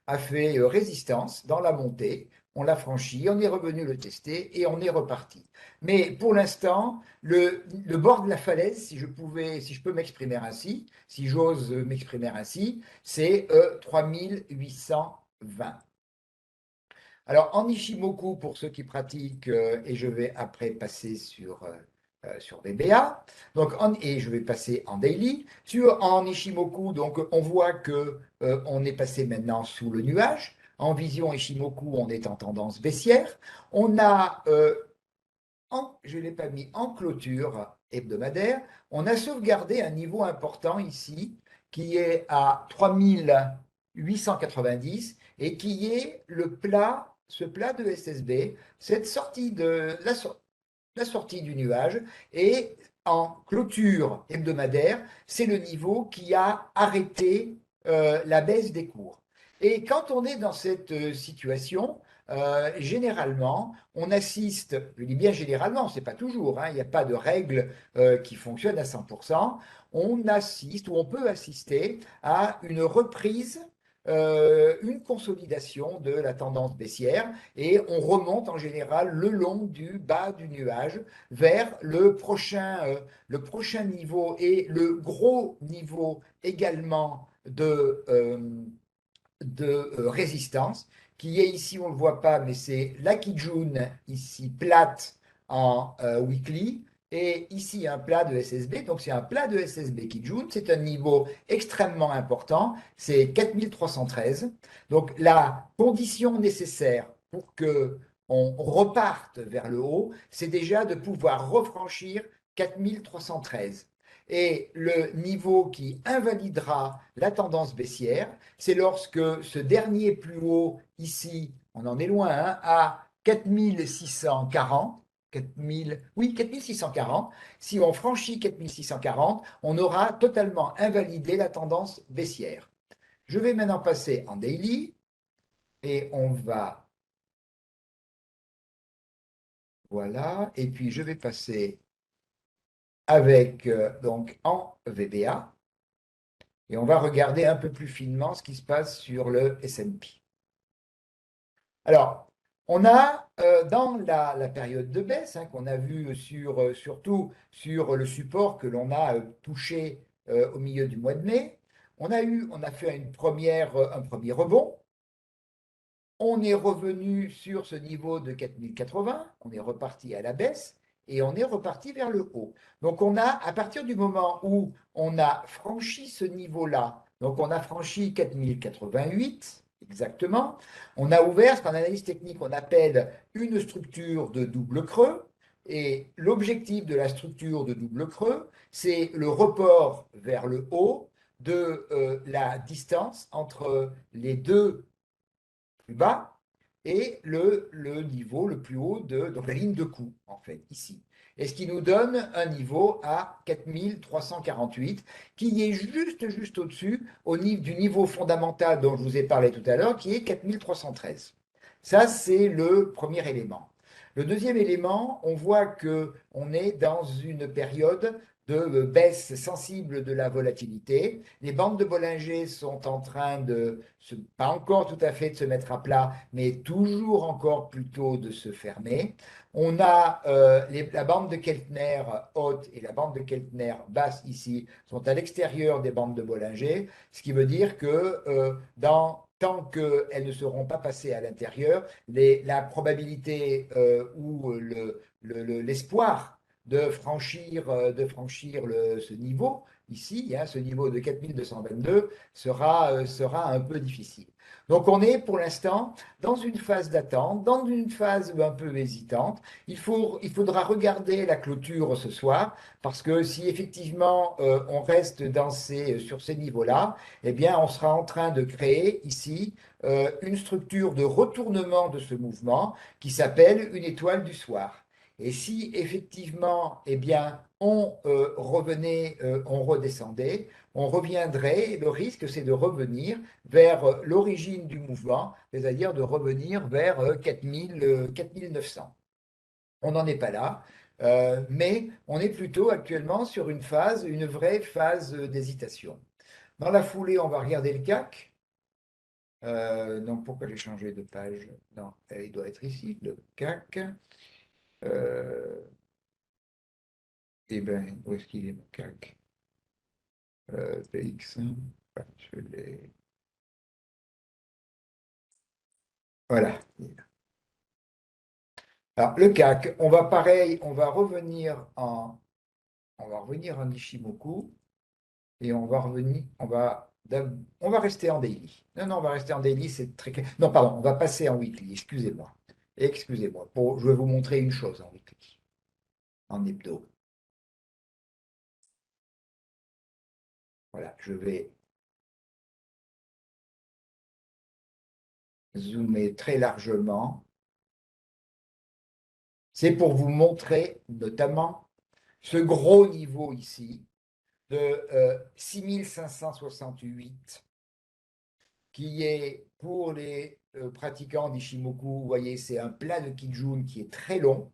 a fait résistance dans la montée. On l'a franchi, on est revenu le tester et on est reparti. Mais pour l'instant, le bord de la falaise, si je peux m'exprimer ainsi, si j'ose m'exprimer ainsi, c'est 3820. Alors, en Ishimoku, pour ceux qui pratiquent, et je vais après passer sur VBA, donc et je vais passer en daily. En Ishimoku, donc, on voit que on est passé maintenant sous le nuage. En vision Ishimoku, on est en tendance baissière. On a, je ne l'ai pas mis en clôture hebdomadaire, on a sauvegardé un niveau important ici, qui est à 3890 et qui est ce plat de SSB, cette sortie la sortie du nuage, et en clôture hebdomadaire, c'est le niveau qui a arrêté la baisse des cours. Et quand on est dans cette situation, généralement, on assiste, je dis bien généralement, c'est pas toujours, hein, il n'y a pas de règle qui fonctionne à 100%, on assiste ou on peut assister à une reprise, une consolidation de la tendance baissière, et on remonte en général le long du bas du nuage vers le prochain niveau et le gros niveau également de résistance, qui est ici, on ne le voit pas, mais c'est la Kijun, ici plate en weekly, et ici un plat de SSB. Donc c'est un plat de SSB Kijun, c'est un niveau extrêmement important, c'est 4313. Donc la condition nécessaire pour que on reparte vers le haut, c'est déjà de pouvoir refranchir 4313. Et le niveau qui invalidera la tendance baissière, c'est lorsque ce dernier plus haut, ici, on en est loin, hein, à 4640, 4000, oui, 4640, si on franchit 4640, on aura totalement invalidé la tendance baissière. Je vais maintenant passer en daily et on va, voilà, et puis je vais passer avec, donc en VBA, et on va regarder un peu plus finement ce qui se passe sur le S&P. Alors, on a dans la période de baisse, hein, qu'on a vu surtout sur le support que l'on a touché au milieu du mois de mai, on a fait un premier rebond. On est revenu sur ce niveau de 4080, on est reparti à la baisse et on est reparti vers le haut. Donc on a, à partir du moment où on a franchi ce niveau-là, donc on a franchi 4088 exactement, on a ouvert ce qu'en analyse technique on appelle une structure de double creux. Et l'objectif de la structure de double creux, c'est le report vers le haut de la distance entre les deux plus bas et le niveau le plus haut donc la ligne de coût, en fait, ici. Et ce qui nous donne un niveau à 4348, qui est juste au-dessus du niveau fondamental dont je vous ai parlé tout à l'heure, qui est 4313. Ça, c'est le premier élément. Le deuxième élément, on voit qu'on est dans une période de baisse sensible de la volatilité. Les bandes de Bollinger sont en train pas encore tout à fait de se mettre à plat, mais toujours encore plutôt de se fermer. On a la bande de Keltner haute et la bande de Keltner basse ici sont à l'extérieur des bandes de Bollinger, ce qui veut dire que tant qu'elles ne seront pas passées à l'intérieur, la probabilité ou l'espoir de franchir ce niveau, ici, hein, ce niveau de 4222, sera un peu difficile. Donc on est pour l'instant dans une phase d'attente, dans une phase un peu hésitante. Il faudra regarder la clôture ce soir, parce que si effectivement on reste sur ces niveaux-là, eh bien on sera en train de créer ici une structure de retournement de ce mouvement qui s'appelle une étoile du soir. Et si effectivement, eh bien, on redescendait, on reviendrait, et le risque, c'est de revenir vers l'origine du mouvement, c'est-à-dire de revenir vers 4900. On n'en est pas là, mais on est plutôt actuellement sur une vraie phase d'hésitation. Dans la foulée, on va regarder le CAC. Donc, pourquoi j'ai changé de page? Non, il doit être ici, le CAC. Euh, Eh bien, où est-ce qu'il est, mon CAC? PX1, je l'ai. Voilà. Alors, le CAC, on va pareil, on va revenir en Ishimoku et on va revenir, on va rester en daily. Non, non, on va rester en daily, c'est très clair. Non, pardon, on va passer en weekly, excusez-moi. Excusez-moi. Je vais vous montrer une chose en weekly, en hebdo. Voilà, je vais zoomer très largement. C'est pour vous montrer notamment ce gros niveau ici de 6568 qui est pour les pratiquants d'Ishimoku, vous voyez, c'est un plat de Kijun qui est très long,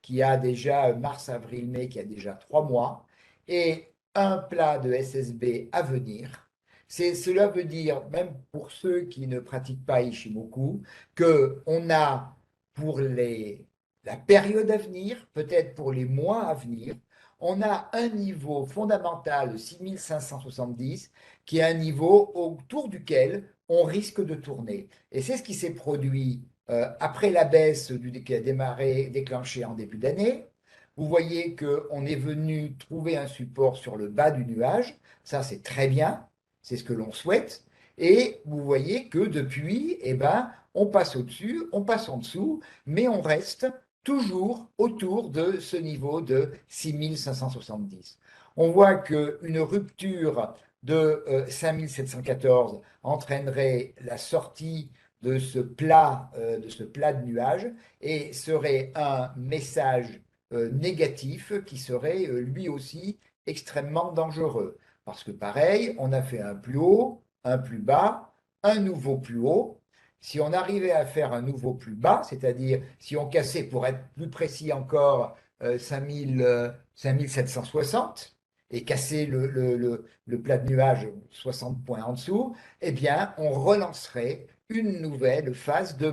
qui a déjà mars, avril, mai, qui a déjà 3 mois, et un plat de SSB à venir. Cela veut dire, même pour ceux qui ne pratiquent pas Ishimoku, qu'on a pour la période à venir, peut-être pour les mois à venir, on a un niveau fondamental de 6570 qui est un niveau autour duquel on risque de tourner. Et c'est ce qui s'est produit après la baisse qui a démarré, déclenché en début d'année. Vous voyez qu'on est venu trouver un support sur le bas du nuage. Ça, c'est très bien. C'est ce que l'on souhaite. Et vous voyez que depuis, eh ben, on passe au-dessus, on passe en dessous, mais on reste toujours autour de ce niveau de 6570. On voit qu'une rupture de 5714 entraînerait la sortie de ce plat de nuages et serait un message négatif qui serait lui aussi extrêmement dangereux. Parce que pareil, on a fait un plus haut, un plus bas, un nouveau plus haut. Si on arrivait à faire un nouveau plus bas, c'est-à-dire si on cassait, pour être plus précis encore, 5760 et casser le plat de nuage 60 points en dessous, eh bien, on relancerait une nouvelle phase de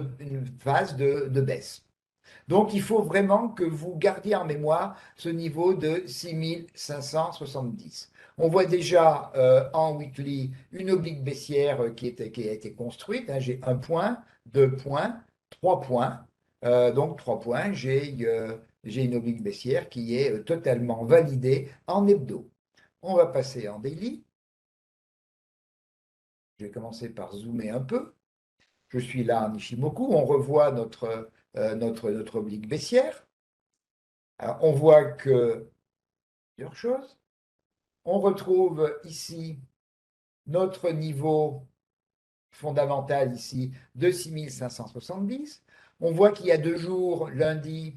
baisse. Donc, il faut vraiment que vous gardiez en mémoire ce niveau de 6570. On voit déjà en weekly une oblique baissière qui a été construite, hein. J'ai 1 point, 2 points, 3 points. Donc, 3 points, j'ai une oblique baissière qui est totalement validée en hebdo. On va passer en daily. Je vais commencer par zoomer un peu. Je suis là en Ishimoku, on revoit notre oblique baissière. Alors, on voit que plusieurs choses. On retrouve ici notre niveau fondamental ici de 6570. On voit qu'il y a 2 jours, lundi,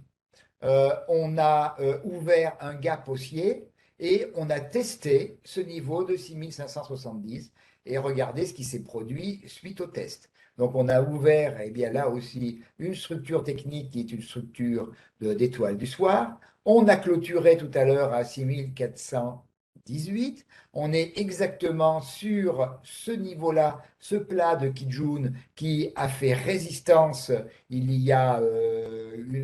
on a ouvert un gap haussier et on a testé ce niveau de 6570 et regardez ce qui s'est produit suite au test. Donc on a ouvert, eh bien là aussi, une structure technique qui est une structure d'étoile du soir. On a clôturé tout à l'heure à 6418. On est exactement sur ce niveau-là, ce plat de Kijun qui a fait résistance il y a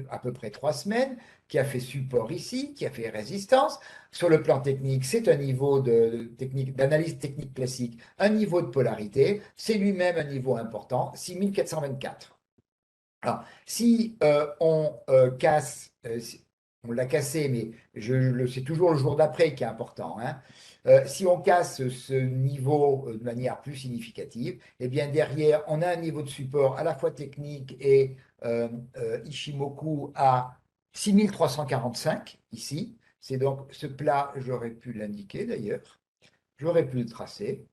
à peu près 3 semaines, qui a fait support ici, qui a fait résistance. Sur le plan technique, c'est un niveau d'analyse technique classique, un niveau de polarité, c'est lui-même un niveau important, 6424. Alors, si on l'a cassé, mais c'est toujours le jour d'après qui est important, hein. Si on casse ce niveau de manière plus significative, eh bien derrière, on a un niveau de support à la fois technique et Ishimoku à 6345 ici. C'est donc ce plat, j'aurais pu l'indiquer d'ailleurs, j'aurais pu le tracer.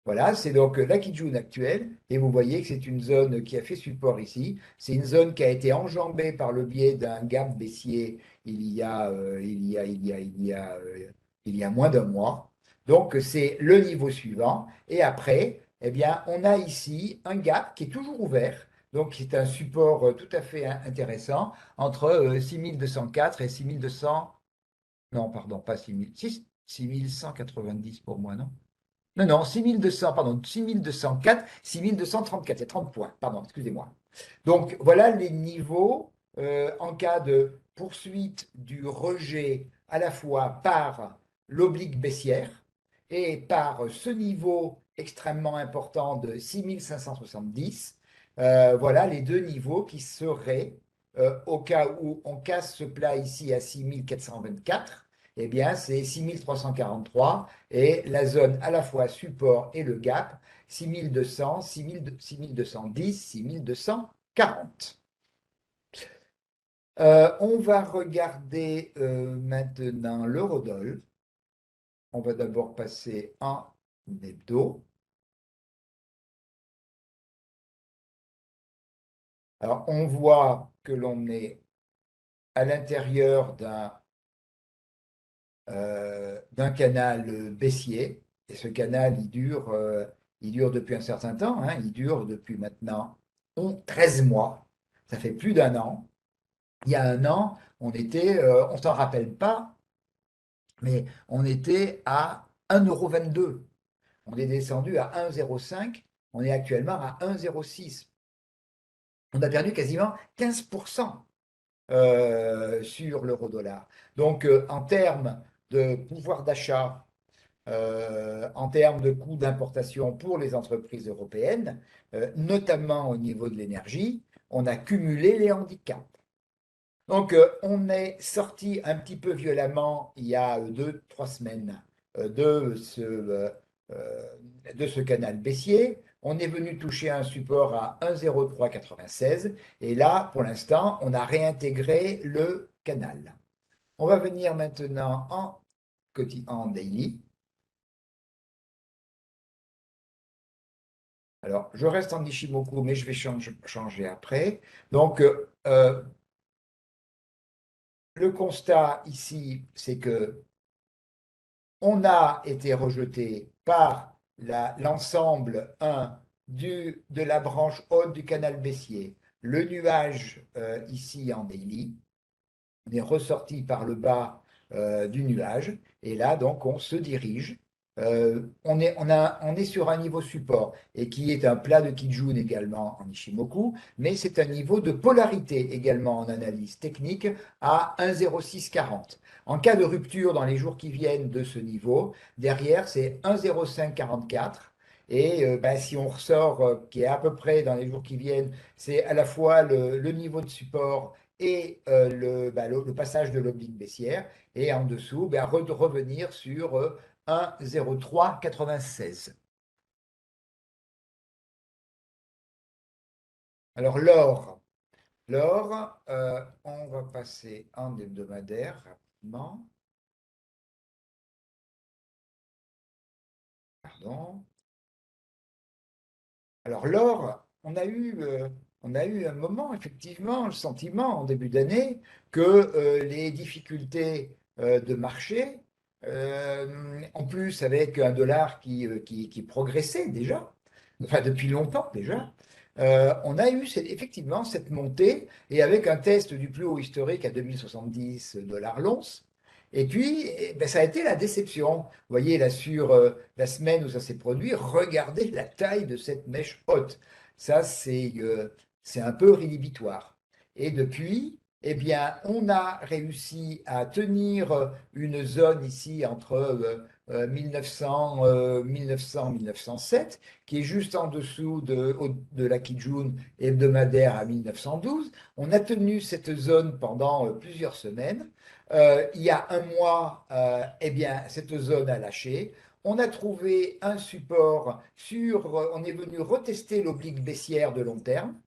Voilà, c'est donc la Kijun actuelle, et vous voyez que c'est une zone qui a fait support ici. C'est une zone qui a été enjambée par le biais d'un gap baissier il y a moins d'un mois. Donc c'est le niveau suivant. Et après, eh bien, on a ici un gap qui est toujours ouvert. Donc c'est un support tout à fait intéressant entre 6204 et 6200. Non, pardon, pas 6000, 6190 pour moi, non? Non, non, 6200, pardon, 6204, 6234, il y a 30 points, pardon, excusez-moi. Donc, voilà les niveaux en cas de poursuite du rejet à la fois par l'oblique baissière et par ce niveau extrêmement important de 6570. Voilà les deux niveaux qui seraient, au cas où on casse ce plat ici à 6424, eh bien c'est 6343 et la zone à la fois support et le gap, 6200, 6210, 6240. On va regarder maintenant l'eurodoll. On va d'abord passer en hebdo. Alors, on voit que l'on est à l'intérieur d'un canal baissier. Et ce canal, il dure depuis un certain temps, hein. Il dure depuis maintenant 13 mois. Ça fait plus d'un an. Il y a un an, on s'en rappelle pas, mais on était à 1,22 €. On est descendu à 1,05. On est actuellement à 1,06. On a perdu quasiment 15% sur l'euro-dollar. Donc, en termes de pouvoir d'achat, en termes de coûts d'importation pour les entreprises européennes, notamment au niveau de l'énergie, on a cumulé les handicaps. Donc, on est sorti un petit peu violemment il y a 2, 3 semaines euh, de ce, euh, euh, de ce canal baissier. On est venu toucher un support à 1,0396 et là, pour l'instant, on a réintégré le canal. On va venir maintenant en daily. Alors, je reste en Nishimoku, mais je vais changer après. Donc, le constat ici, c'est que on a été rejeté par l'ensemble 1 de la branche haute du canal baissier, le nuage ici en daily. On est ressorti par le bas du nuage et là donc on se dirige. On est sur un niveau support et qui est un plat de Kijun également en Ishimoku, mais c'est un niveau de polarité également en analyse technique à 1,0640. En cas de rupture dans les jours qui viennent de ce niveau, derrière c'est 1,0544. Et ben, si on ressort, qui est à peu près dans les jours qui viennent, c'est à la fois le niveau de support et le passage de l'oblique baissière, et en dessous, revenir sur 1,0396. Alors l'or, on va passer en hebdomadaire rapidement. Pardon. Alors l'or, on a eu un moment, effectivement, le sentiment en début d'année que les difficultés de marché, en plus avec un dollar qui progressait déjà, enfin depuis longtemps déjà, on a eu effectivement cette montée et avec un test du plus haut historique à 2070 $ l'once. Et puis, ben, ça a été la déception. Vous voyez, là, sur la semaine où ça s'est produit, regardez la taille de cette mèche haute. Ça, c'est un peu rédhibitoire. Et depuis, eh bien, on a réussi à tenir une zone ici entre 1900, 1900, 1907, qui est juste en dessous de la Kijun hebdomadaire à 1912. On a tenu cette zone pendant plusieurs semaines. Il y a un mois, eh bien, cette zone a lâché. On a trouvé un support on est venu retester l'oblique baissière de long terme,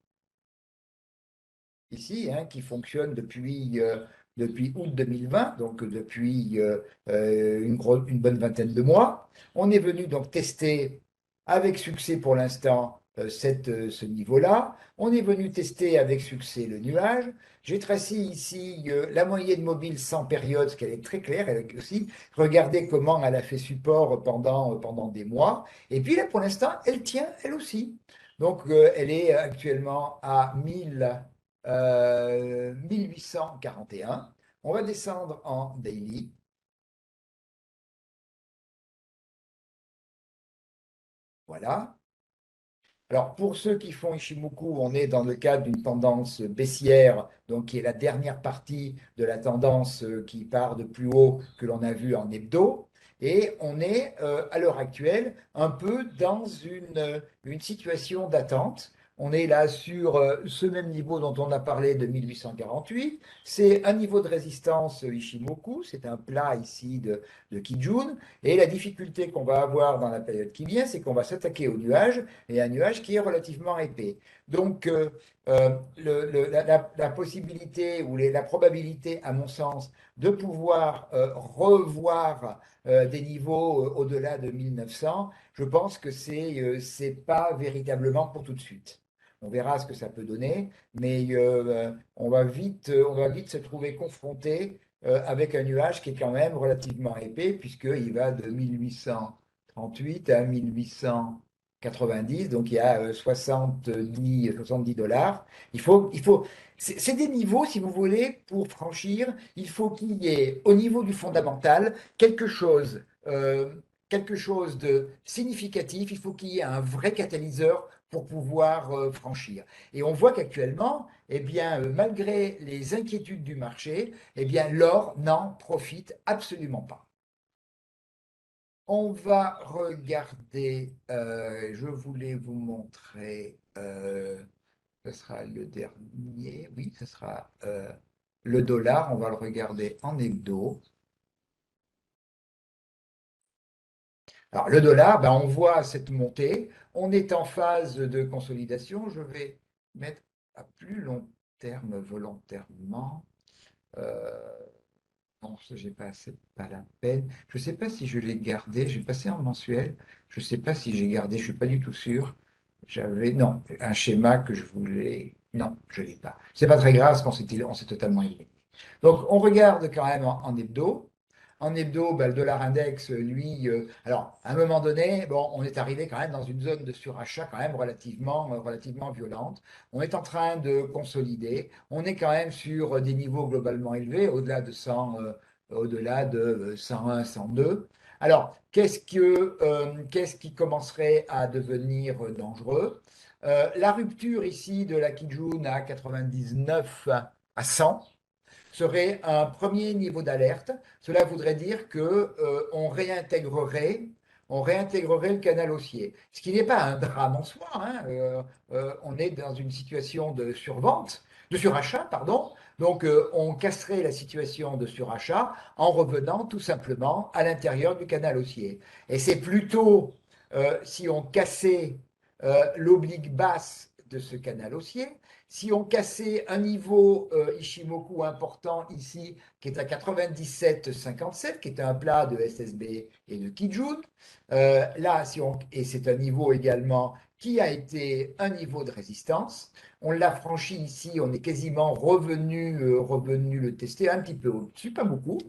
ici, hein, qui fonctionne depuis août 2020, donc depuis une bonne vingtaine de mois. On est venu donc tester avec succès pour l'instant ce niveau-là. On est venu tester avec succès le nuage. J'ai tracé ici la moyenne mobile sans période, parce qu'elle est très claire, elle est aussi. Regardez comment elle a fait support pendant des mois. Et puis là, pour l'instant, elle tient elle aussi. Donc, elle est actuellement à 1841. On va descendre en daily. Voilà. Alors, pour ceux qui font Ishimoku, on est dans le cadre d'une tendance baissière, donc qui est la dernière partie de la tendance qui part de plus haut que l'on a vu en hebdo. Et on est à l'heure actuelle un peu dans une situation d'attente. On est là sur ce même niveau dont on a parlé de 1848. C'est un niveau de résistance Ishimoku, c'est un plat ici de Kijun. Et la difficulté qu'on va avoir dans la période qui vient, c'est qu'on va s'attaquer au nuage, et un nuage qui est relativement épais. Donc, la possibilité ou la probabilité, à mon sens, de pouvoir revoir des niveaux au-delà de 1900, je pense que c'est pas véritablement pour tout de suite. On verra ce que ça peut donner, mais on va vite se trouver confronté avec un nuage qui est quand même relativement épais, puisqu'il va de 1838 à 1890, donc il y a 70 dollars. C'est des niveaux, si vous voulez, pour franchir, il faut qu'il y ait au niveau du fondamental quelque chose de significatif, il faut qu'il y ait un vrai catalyseur pour pouvoir franchir. Et on voit qu'actuellement, eh bien, malgré les inquiétudes du marché, eh bien, l'or n'en profite absolument pas. On va regarder, je voulais vous montrer, ce sera le dernier, oui, ce sera le dollar, on va le regarder en hebdo. Alors, le dollar, ben, on voit cette montée. On est en phase de consolidation. Je vais mettre à plus long terme volontairement. Euh, non, ça, j'ai pas assez, pas la peine. Je ne sais pas si je l'ai gardé. J'ai passé en mensuel. Je ne sais pas si j'ai gardé. Je ne suis pas du tout sûr. J'avais, non, un schéma que je voulais. Non, je ne l'ai pas. C'est pas très grave parce on s'est totalement éliminé. Donc, on regarde quand même en hebdo. En hebdo, ben, le dollar index, lui, alors à un moment donné, bon, on est arrivé quand même dans une zone de surachat quand même relativement violente. On est en train de consolider. On est quand même sur des niveaux globalement élevés, au-delà de 100, au-delà de 101, 102. Alors, qu'est-ce qui commencerait à devenir dangereux? La rupture ici de la Kijun à 99 à 100 serait un premier niveau d'alerte. Cela voudrait dire que on réintégrerait le canal haussier. Ce qui n'est pas un drame en soi, hein. On est dans une situation de survente, de surachat, pardon. Donc, on casserait la situation de surachat en revenant tout simplement à l'intérieur du canal haussier. Et c'est plutôt si on cassait l'oblique basse de ce canal haussier, si on cassait un niveau Ishimoku important ici, qui est à 97,57, qui est un plat de SSB et de Kijun, là, et c'est un niveau également qui a été un niveau de résistance. On l'a franchi ici, on est quasiment revenu le tester un petit peu au-dessus, pas beaucoup,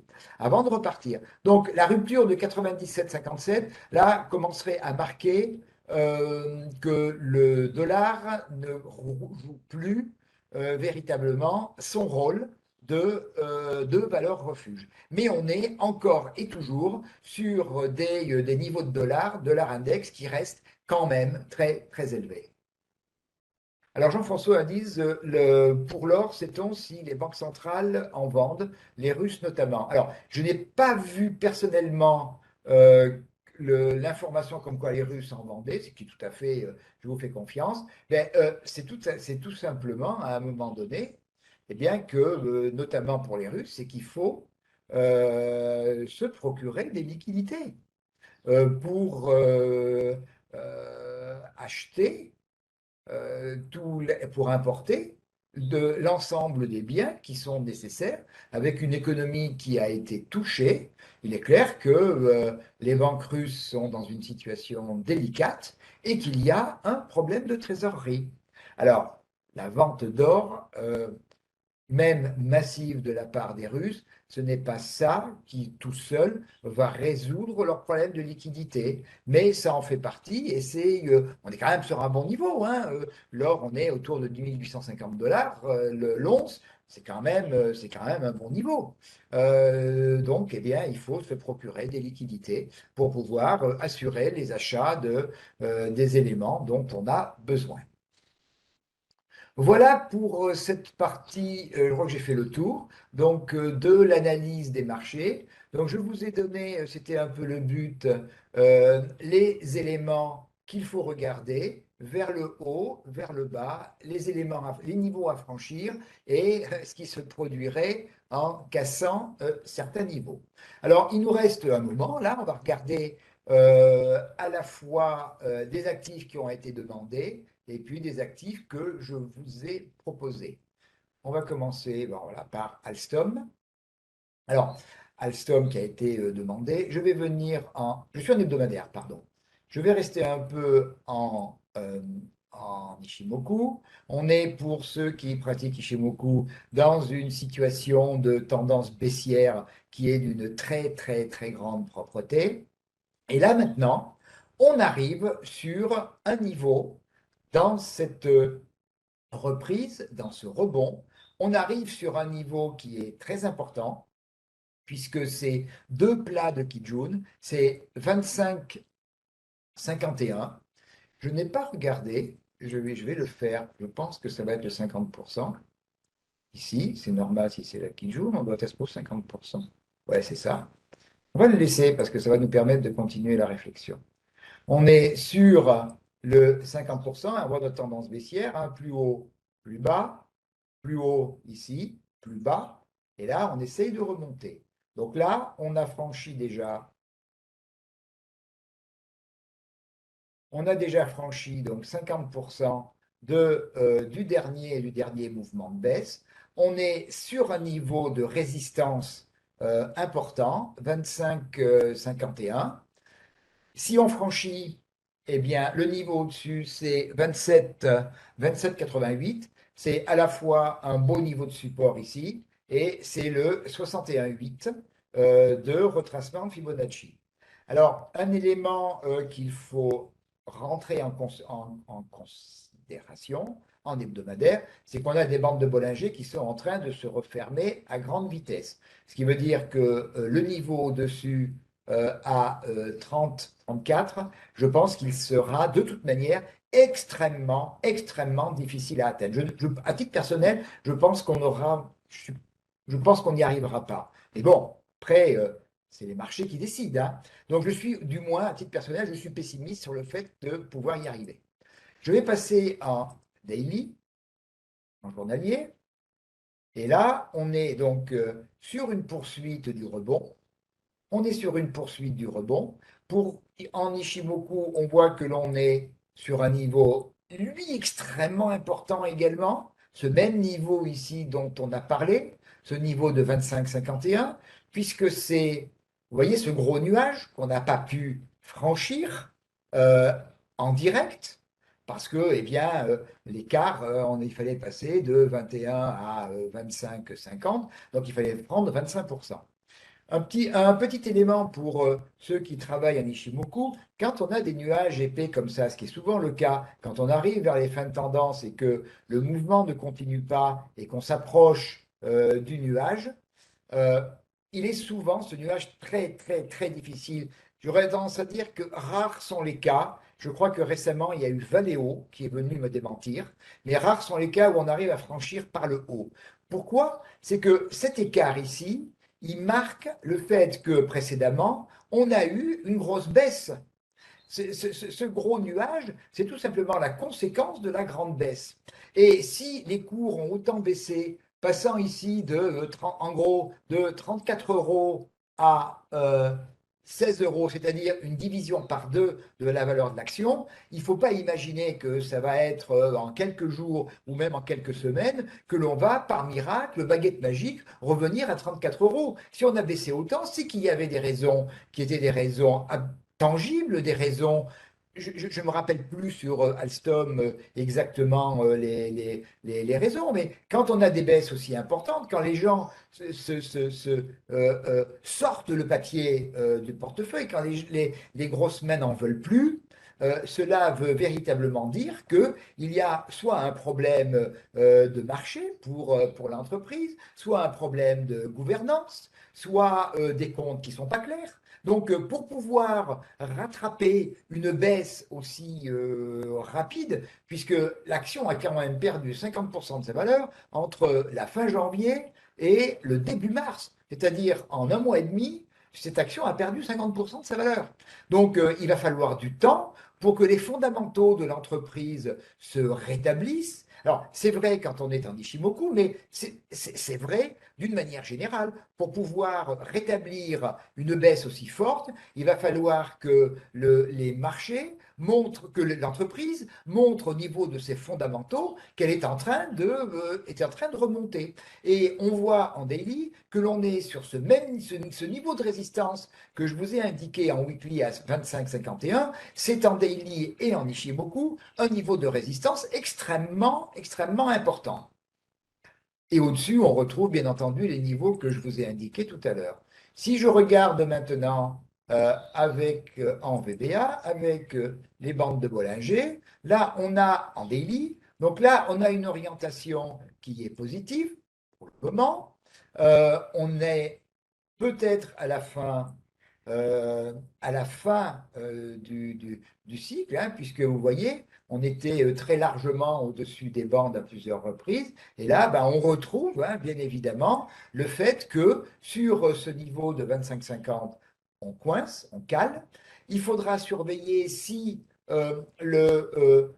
avant de repartir. Donc la rupture de 97,57, là, commencerait à marquer que le dollar ne joue plus véritablement son rôle de valeur refuge. Mais on est encore et toujours sur des niveaux de dollar index qui restent quand même très, très élevés. Alors Jean-François dit, pour l'or, sait-on si les banques centrales en vendent, les Russes notamment? Alors, je n'ai pas vu personnellement l'information comme quoi les Russes en vendaient, ce qui est tout à fait, je vous fais confiance, mais c'est tout simplement à un moment donné, eh bien que, notamment pour les Russes, c'est qu'il faut se procurer des liquidités pour acheter pour importer de l'ensemble des biens qui sont nécessaires avec une économie qui a été touchée. Il est clair que les banques russes sont dans une situation délicate et qu'il y a un problème de trésorerie. Alors, la vente d'or, même massive de la part des Russes, ce n'est pas ça qui, tout seul, va résoudre leurs problèmes de liquidité. Mais ça en fait partie et on est quand même sur un bon niveau, hein. L'or, on est autour de 10 850 dollars, l'once, c'est quand même un bon niveau. Donc, eh bien, il faut se procurer des liquidités pour pouvoir assurer les achats des éléments dont on a besoin. Voilà pour cette partie, je crois que j'ai fait le tour, donc de l'analyse des marchés. Donc je vous ai donné, c'était un peu le but, les éléments qu'il faut regarder. vers le haut, vers le bas, les éléments, les niveaux à franchir et ce qui se produirait en cassant certains niveaux. Alors, il nous reste un moment, là, on va regarder à la fois des actifs qui ont été demandés et puis des actifs que je vous ai proposés. On va commencer voilà, par Alstom. Alors, Alstom qui a été demandé, je vais venir en... Je suis en hebdomadaire, pardon. Je vais rester un peu en Ishimoku. On est, pour ceux qui pratiquent Ishimoku, dans une situation de tendance baissière qui est d'une très, très, très grande propreté. Et là, maintenant, on arrive sur un niveau dans cette reprise, dans ce rebond. On arrive sur un niveau qui est très important puisque c'est deux plats de Kijun, c'est 25,51. Je n'ai pas regardé, je vais le faire, je pense que ça va être le 50%. Ici, c'est normal si c'est la Kijun, on doit être pour 50%. Ouais, c'est ça. On va le laisser parce que ça va nous permettre de continuer la réflexion. On est sur le 50%, un voie de tendance baissière, hein, plus haut, plus haut ici, plus bas, et là, on essaye de remonter. Donc là, on a franchi déjà, donc 50% du dernier mouvement de baisse. On est sur un niveau de résistance important, 25,51. Si on franchit, eh bien, le niveau au-dessus, c'est 27,88. C'est à la fois un beau niveau de support ici et c'est le 61,8 de retracement de Fibonacci. Alors, un élément qu'il faut rentrer en considération en hebdomadaire, c'est qu'on a des bandes de Bollinger qui sont en train de se refermer à grande vitesse. Ce qui veut dire que le niveau au-dessus à 30, 34, je pense qu'il sera de toute manière extrêmement, extrêmement difficile à atteindre. À titre personnel, je pense qu'on n'y arrivera pas. Mais bon, après, c'est les marchés qui décident, hein. Donc je suis, du moins, à titre personnel, je suis pessimiste sur le fait de pouvoir y arriver. Je vais passer en daily, en journalier. Et là, on est donc sur une poursuite du rebond. On est sur une poursuite du rebond. En Ishimoku, on voit que l'on est sur un niveau, lui, extrêmement important également. Ce même niveau ici dont on a parlé, ce niveau de 25,51, puisque c'est, vous voyez, ce gros nuage qu'on n'a pas pu franchir euh, en direct, parce que, eh bien, l'écart, il fallait passer de 21 à 25,50, donc il fallait prendre 25%. Un petit élément pour ceux qui travaillent en Ishimoku, quand on a des nuages épais comme ça, ce qui est souvent le cas, quand on arrive vers les fins de tendance et que le mouvement ne continue pas et qu'on s'approche du nuage, euh, il est souvent ce nuage très, très, très difficile. J'aurais tendance à dire que rares sont les cas. Je crois que récemment, il y a eu Valeo qui est venu me démentir, mais rares sont les cas où on arrive à franchir par le haut. Pourquoi? C'est que cet écart ici, il marque le fait que précédemment, on a eu une grosse baisse. Ce gros nuage, c'est tout simplement la conséquence de la grande baisse. Et si les cours ont autant baissé, passant ici en gros, de 34 euros à 16 euros, c'est-à-dire une division par deux de la valeur de l'action, il ne faut pas imaginer que ça va être en quelques jours ou même en quelques semaines que l'on va, par miracle, baguette magique, revenir à 34 euros. Si on a baissé autant, c'est qu'il y avait des raisons qui étaient des raisons tangibles, des raisons. Je ne me rappelle plus sur Alstom exactement les raisons, mais quand on a des baisses aussi importantes, quand les gens sortent le papier du portefeuille, quand les grosses mains n'en veulent plus, cela veut véritablement dire qu'il y a soit un problème de marché pour l'entreprise, soit un problème de gouvernance, soit des comptes qui ne sont pas clairs. Donc, pour pouvoir rattraper une baisse aussi rapide, puisque l'action a quand même perdu 50% de sa valeur entre la fin janvier et le début mars, c'est-à-dire en un mois et demi, cette action a perdu 50% de sa valeur. Donc, il va falloir du temps pour que les fondamentaux de l'entreprise se rétablissent. Alors, c'est vrai quand on est en Ishimoku, mais c'est vrai d'une manière générale. Pour pouvoir rétablir une baisse aussi forte, il va falloir que les marchés montrent, que l'entreprise montre au niveau de ses fondamentaux qu'elle est en train de remonter. Et on voit en daily que l'on est sur ce niveau de résistance que je vous ai indiqué en weekly à 25,51, c'est en daily et en Ishimoku un niveau de résistance extrêmement, extrêmement important. Et au-dessus, on retrouve bien entendu les niveaux que je vous ai indiqués tout à l'heure. Si je regarde maintenant en VBA, avec les bandes de Bollinger, là, on a en daily, donc là, on a une orientation qui est positive pour le moment. On est peut-être à la fin du cycle, hein, puisque vous voyez, on était très largement au-dessus des bandes à plusieurs reprises. Et là, ben, on retrouve, hein, bien évidemment, le fait que sur ce niveau de 25,50, on coince, on cale. Il faudra surveiller si le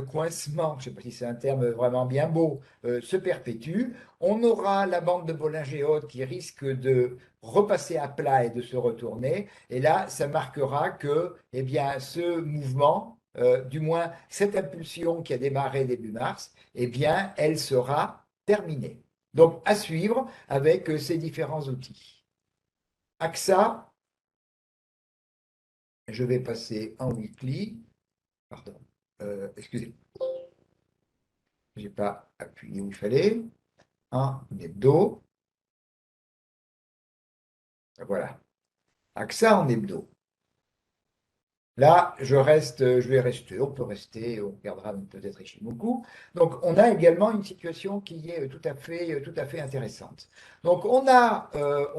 coincement, je ne sais pas si c'est un terme vraiment bien beau, se perpétue. On aura la bande de Bollinger haute qui risque de repasser à plat et de se retourner. Et là, ça marquera que eh bien, ce mouvement, du moins cette impulsion qui a démarré début mars, eh bien, elle sera terminée. Donc, à suivre avec ces différents outils. AXA, je vais passer en weekly. Pardon, excusez-moi, je n'ai pas appuyé où il fallait. En hebdo. Voilà. AXA en hebdo. Là, je vais rester, on peut rester, on regardera peut-être Ishimoku. Donc, on a également une situation qui est tout à fait intéressante. Donc, on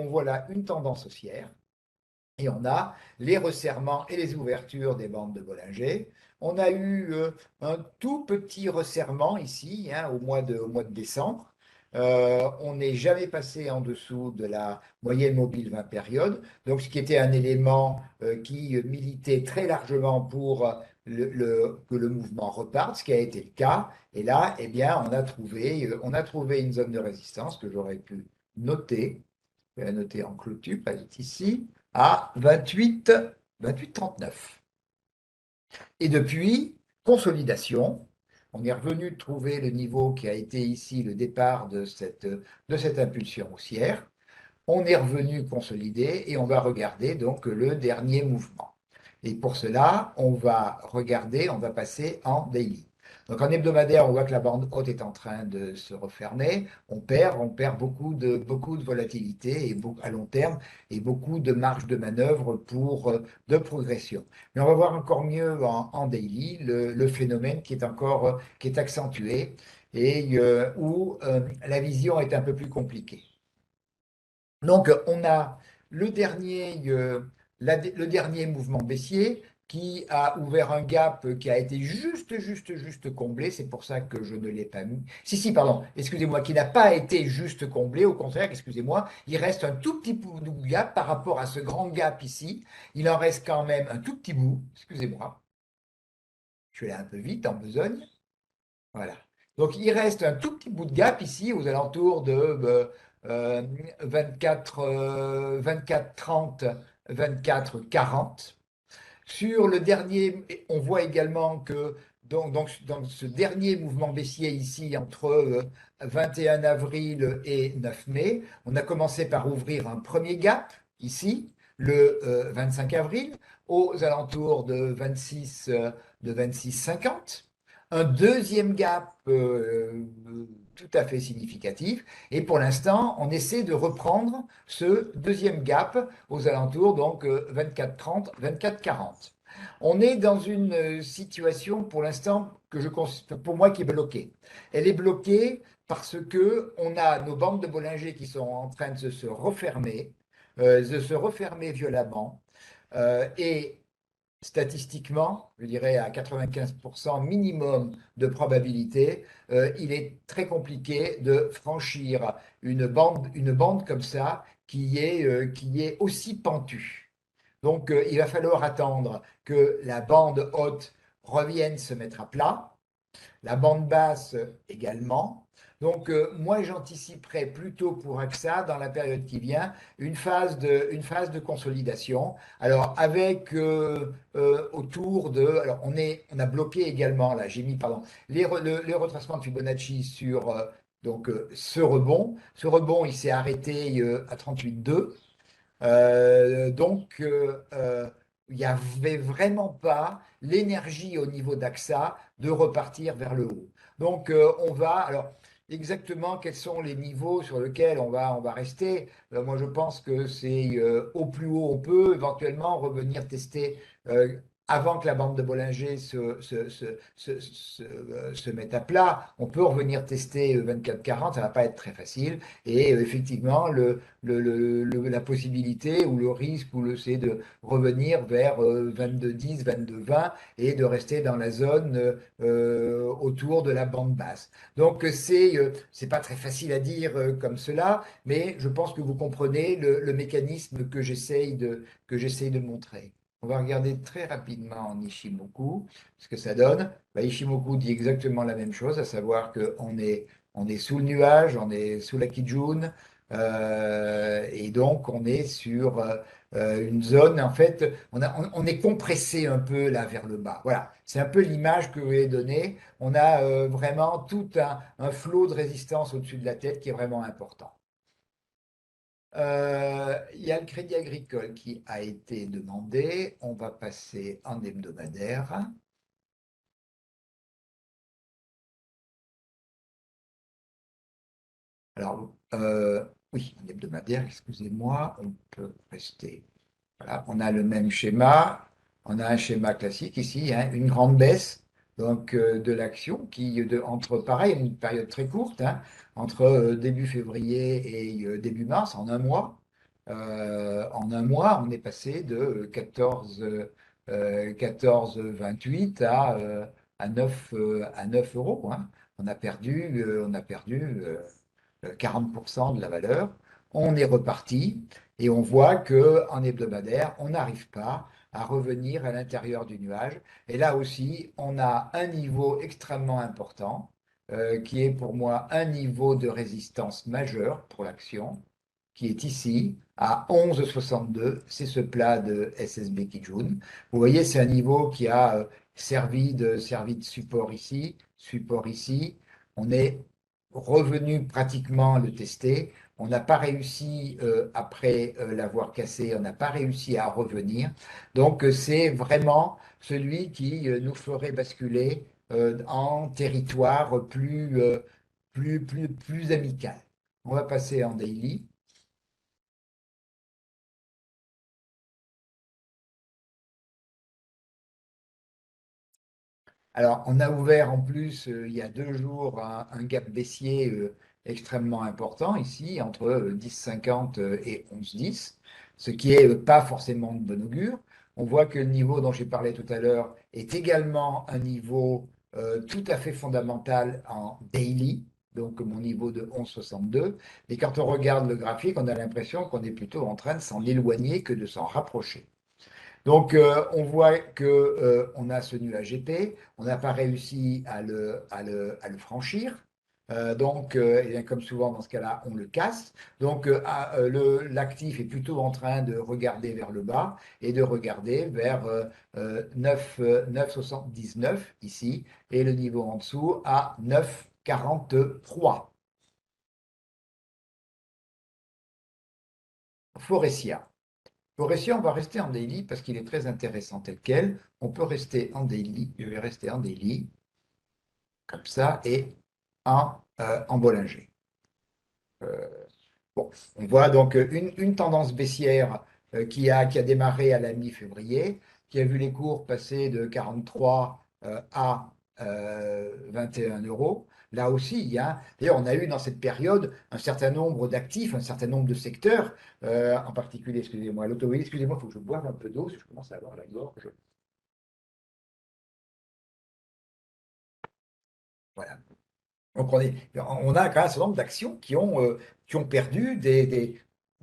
voit là une tendance haussière et on a les resserrements et les ouvertures des bandes de Bollinger. On a eu un tout petit resserrement ici, hein, au mois de décembre. On n'est jamais passé en dessous de la moyenne mobile 20 périodes, donc ce qui était un élément qui militait très largement pour que le mouvement reparte, ce qui a été le cas. Et là, eh bien, on a trouvé une zone de résistance que j'aurais pu noter. Je vais la noter en clôture, elle est ici, à 28,39. Et depuis, consolidation. On est revenu trouver le niveau qui a été ici le départ de cette impulsion haussière. On est revenu consolider et on va regarder donc le dernier mouvement. Et pour cela, on va passer en daily. Donc en hebdomadaire, on voit que la bande haute est en train de se refermer. On perd beaucoup de volatilité et à long terme et beaucoup de marge de manœuvre de progression. Mais on va voir encore mieux en daily le phénomène qui est accentué et où la vision est un peu plus compliquée. Donc, on a le dernier mouvement baissier qui a ouvert un gap qui a été juste comblé. C'est pour ça que je ne l'ai pas mis. Si, pardon, excusez-moi, qui n'a pas été juste comblé. Au contraire, excusez-moi, il reste un tout petit bout de gap par rapport à ce grand gap ici. Il en reste quand même un tout petit bout. Excusez-moi, je suis allé un peu vite en besogne. Voilà. Donc, il reste un tout petit bout de gap ici, aux alentours de 24, 24, 30, 24, 40. Sur le dernier, on voit également que dans ce dernier mouvement baissier ici, entre 21 avril et 9 mai, on a commencé par ouvrir un premier gap ici, le 25 avril, aux alentours de 26,50. Un deuxième gap tout à fait significatif. Et pour l'instant, on essaie de reprendre ce deuxième gap aux alentours, donc 24,30, 24,40. On est dans une situation pour l'instant pour moi qui est bloquée. Elle est bloquée parce que on a nos bandes de Bollinger qui sont en train de se refermer violemment. Et statistiquement, je dirais à 95% minimum de probabilité, il est très compliqué de franchir une bande comme ça qui est aussi pentu. Donc, il va falloir attendre que la bande haute revienne se mettre à plat, la bande basse également. Donc, moi, j'anticiperais plutôt pour AXA, dans la période qui vient, une phase de consolidation. Alors, avec autour de. Alors, on a bloqué également, là, j'ai mis, pardon, les retracements de Fibonacci sur ce rebond. Ce rebond, il s'est arrêté à 38,2. Il n'y avait vraiment pas l'énergie au niveau d'AXA de repartir vers le haut. Donc, on va. Alors, exactement quels sont les niveaux sur lesquels on va rester? Moi, je pense que c'est au plus haut on peut, éventuellement revenir tester. Avant que la bande de Bollinger se mette à plat, on peut revenir tester 24,40, ça ne va pas être très facile. Et effectivement, la possibilité ou le risque c'est de revenir vers 22,10, 22,20 et de rester dans la zone autour de la bande basse. Donc c'est pas très facile à dire comme cela, mais je pense que vous comprenez le mécanisme que j'essaye de montrer. On va regarder très rapidement en Ishimoku ce que ça donne. Bah, Ishimoku dit exactement la même chose, à savoir on est sous le nuage, on est sous la Kijun, et donc, on est sur une zone, en fait, on est compressé un peu là vers le bas. Voilà, c'est un peu l'image que vous avez donnée. On a vraiment tout un flot de résistance au-dessus de la tête qui est vraiment important. Il y a le Crédit Agricole qui a été demandé. On va passer en hebdomadaire. Alors, oui, en hebdomadaire, excusez-moi, on peut rester. Voilà, on a le même schéma. On a un schéma classique ici, hein, une grande baisse de l'action entre, pareil, une période très courte, hein, entre début février et début mars, en un mois. En un mois, on est passé de 14,28 à 9 euros, hein. On a perdu 40% de la valeur. On est reparti et on voit que en hebdomadaire, on n'arrive pas à revenir à l'intérieur du nuage. Et là aussi, on a un niveau extrêmement important qui est pour moi un niveau de résistance majeur pour l'action, qui est ici à 11,62. C'est ce plat de SSB Kijun. Vous voyez, c'est un niveau qui a servi de support ici, support ici. On est revenu pratiquement le tester. On n'a pas réussi, après l'avoir cassé, on n'a pas réussi à revenir. Donc, c'est vraiment celui qui nous ferait basculer en territoire plus amical. On va passer en daily. Alors, on a ouvert en plus, il y a 2 jours, un gap baissier extrêmement important ici, entre 10,50 et 11,10, ce qui n'est pas forcément de bon augure. On voit que le niveau dont j'ai parlé tout à l'heure est également un niveau tout à fait fondamental en daily, donc mon niveau de 11,62. Et quand on regarde le graphique, on a l'impression qu'on est plutôt en train de s'en éloigner que de s'en rapprocher. Donc, on voit que, on a ce nuage épais, on n'a pas réussi à le franchir. Et bien, comme souvent dans ce cas-là, on le casse. Donc, l'actif est plutôt en train de regarder vers le bas et de regarder vers 9,79 ici, et le niveau en dessous à 9,43. Forestia. Forestia, on va rester en daily parce qu'il est très intéressant tel quel. On peut rester en daily. Je vais rester en daily, comme ça, et en Bollinger. Euh, bon, on voit donc une tendance baissière qui a démarré à la mi-février, qui a vu les cours passer de 43 à 21 euros. Là aussi, d'ailleurs, on a eu dans cette période un certain nombre d'actifs, un certain nombre de secteurs, en particulier, excusez-moi, l'automobile, excusez-moi, il faut que je boive un peu d'eau, parce que je commence à avoir la gorge. Voilà. Donc on a quand même un certain nombre d'actions qui ont perdu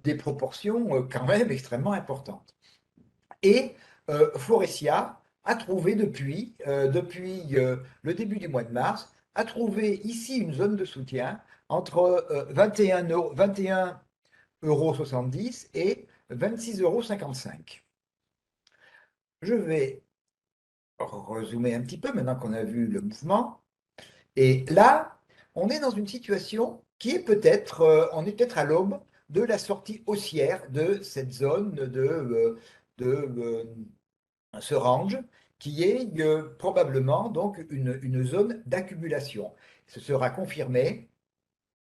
des proportions quand même extrêmement importantes. Et Forestia a trouvé depuis le début du mois de mars, a trouvé ici une zone de soutien entre 21,70 € et 26,55 €. Je vais rezoomer un petit peu maintenant qu'on a vu le mouvement. Et là, on est dans une situation qui est on est peut-être à l'aube de la sortie haussière de cette zone de ce range, qui est probablement donc une zone d'accumulation. Ce sera confirmé